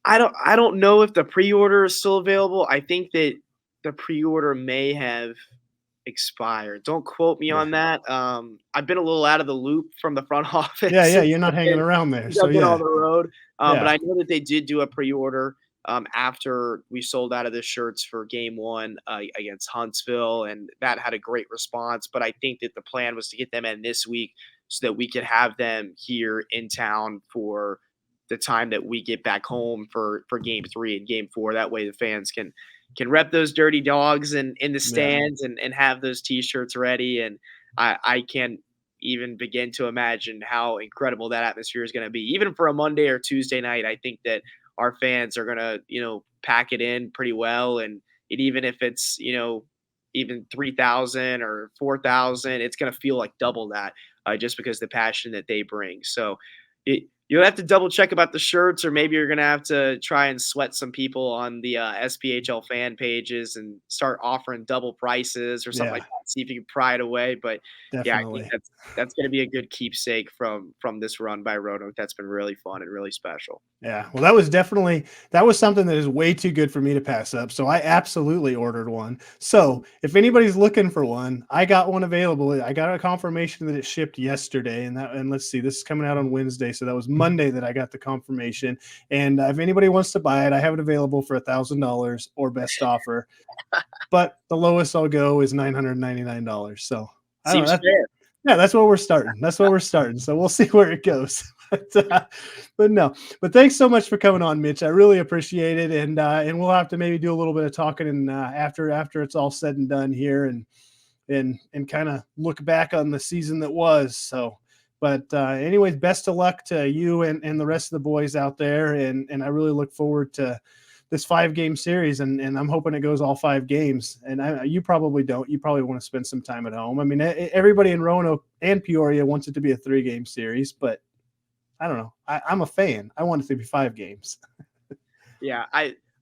I don't know if the pre-order is still available. I think that the pre-order may have expired. Don't quote me on that. I've been a little out of the loop from the front office. Yeah, you're not hanging around there. So I've been yeah, on the road. But I know that they did do a pre-order after we sold out of the shirts for game 1 against Huntsville, and that had a great response. But I think that the plan was to get them in this week so that we could have them here in town for the time that we get back home for game 3 and game 4. That way the fans can rep those Dirty Dawgs in the stands and have those T-shirts ready. And I can't even begin to imagine how incredible that atmosphere is going to be. Even for a Monday or Tuesday night, I think that our fans are going to, pack it in pretty well. And even if it's, even 3,000 or 4,000, it's going to feel like double that just because the passion that they bring. So you'll have to double check about the shirts, or maybe you're going to have to try and sweat some people on the SPHL fan pages and start offering double prices or something like that. See if you can pry it away. But definitely. I think that's going to be a good keepsake from this run by Roanoke. That's been really fun and really special. Yeah, well, that was something that is way too good for me to pass up. So I absolutely ordered one. So if anybody's looking for one, I got one available. I got a confirmation that it shipped yesterday, and let's see, this is coming out on Wednesday, so that was Monday that I got the confirmation. And if anybody wants to buy it, I have it available for $1,000 or best offer. But the lowest I'll go is $999. So Seems fair. Yeah, that's where we're starting. So we'll see where it goes. But thanks so much for coming on, Mitch. I really appreciate it. And we'll have to maybe do a little bit of talking and after it's all said and done here and kind of look back on the season that was. So, but anyways, best of luck to you and the rest of the boys out there. And I really look forward to this 5-game series, and I'm hoping it goes all 5 games. And you probably don't. You probably want to spend some time at home. I mean, everybody in Roanoke and Peoria wants it to be a 3-game series, but I don't know. I'm a fan. I want it to be 5 games. Yeah,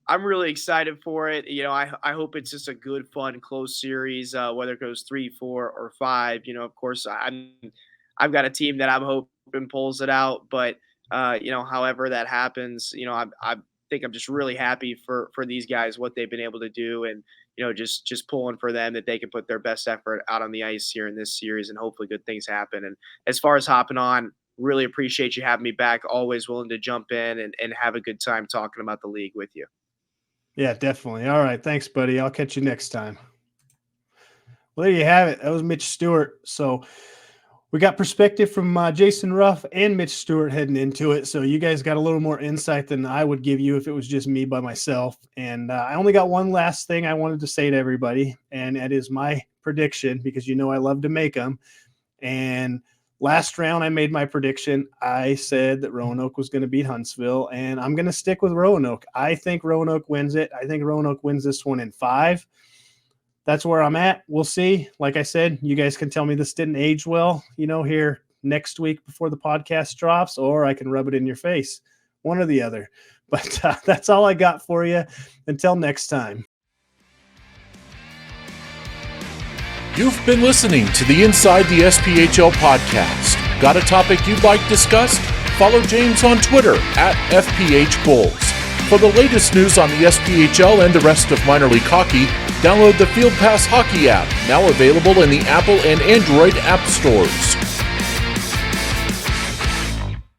I'm really excited for it. I hope it's just a good, fun, close series, whether it goes 3, 4, or 5. Of course, I've got a team that I'm hoping pulls it out, but however that happens, I think I'm just really happy for these guys, what they've been able to do, and just pulling for them that they can put their best effort out on the ice here in this series, and hopefully good things happen. And as far as hopping on, really appreciate you having me back. Always willing to jump in and have a good time talking about the league with you. Yeah, definitely. All right. Thanks, buddy. I'll catch you next time. Well, there you have it. That was Mitch Stewart. So we got perspective from Jason Ruff and Mitch Stewart heading into it. So you guys got a little more insight than I would give you if it was just me by myself. And I only got one last thing I wanted to say to everybody, and that is my prediction, because I love to make them. And last round I made my prediction. I said that Roanoke was going to beat Huntsville, and I'm going to stick with Roanoke. I think Roanoke wins it. I think Roanoke wins this one in 5. That's where I'm at. We'll see. Like I said, you guys can tell me this didn't age well, here next week before the podcast drops, or I can rub it in your face, one or the other. But that's all I got for you. Until next time. You've been listening to the Inside the SPHL podcast. Got a topic you'd like discussed? Follow James on Twitter @FPHBulls. For the latest news on the SPHL and the rest of minor league hockey, download the Field Pass Hockey app, now available in the Apple and Android app stores.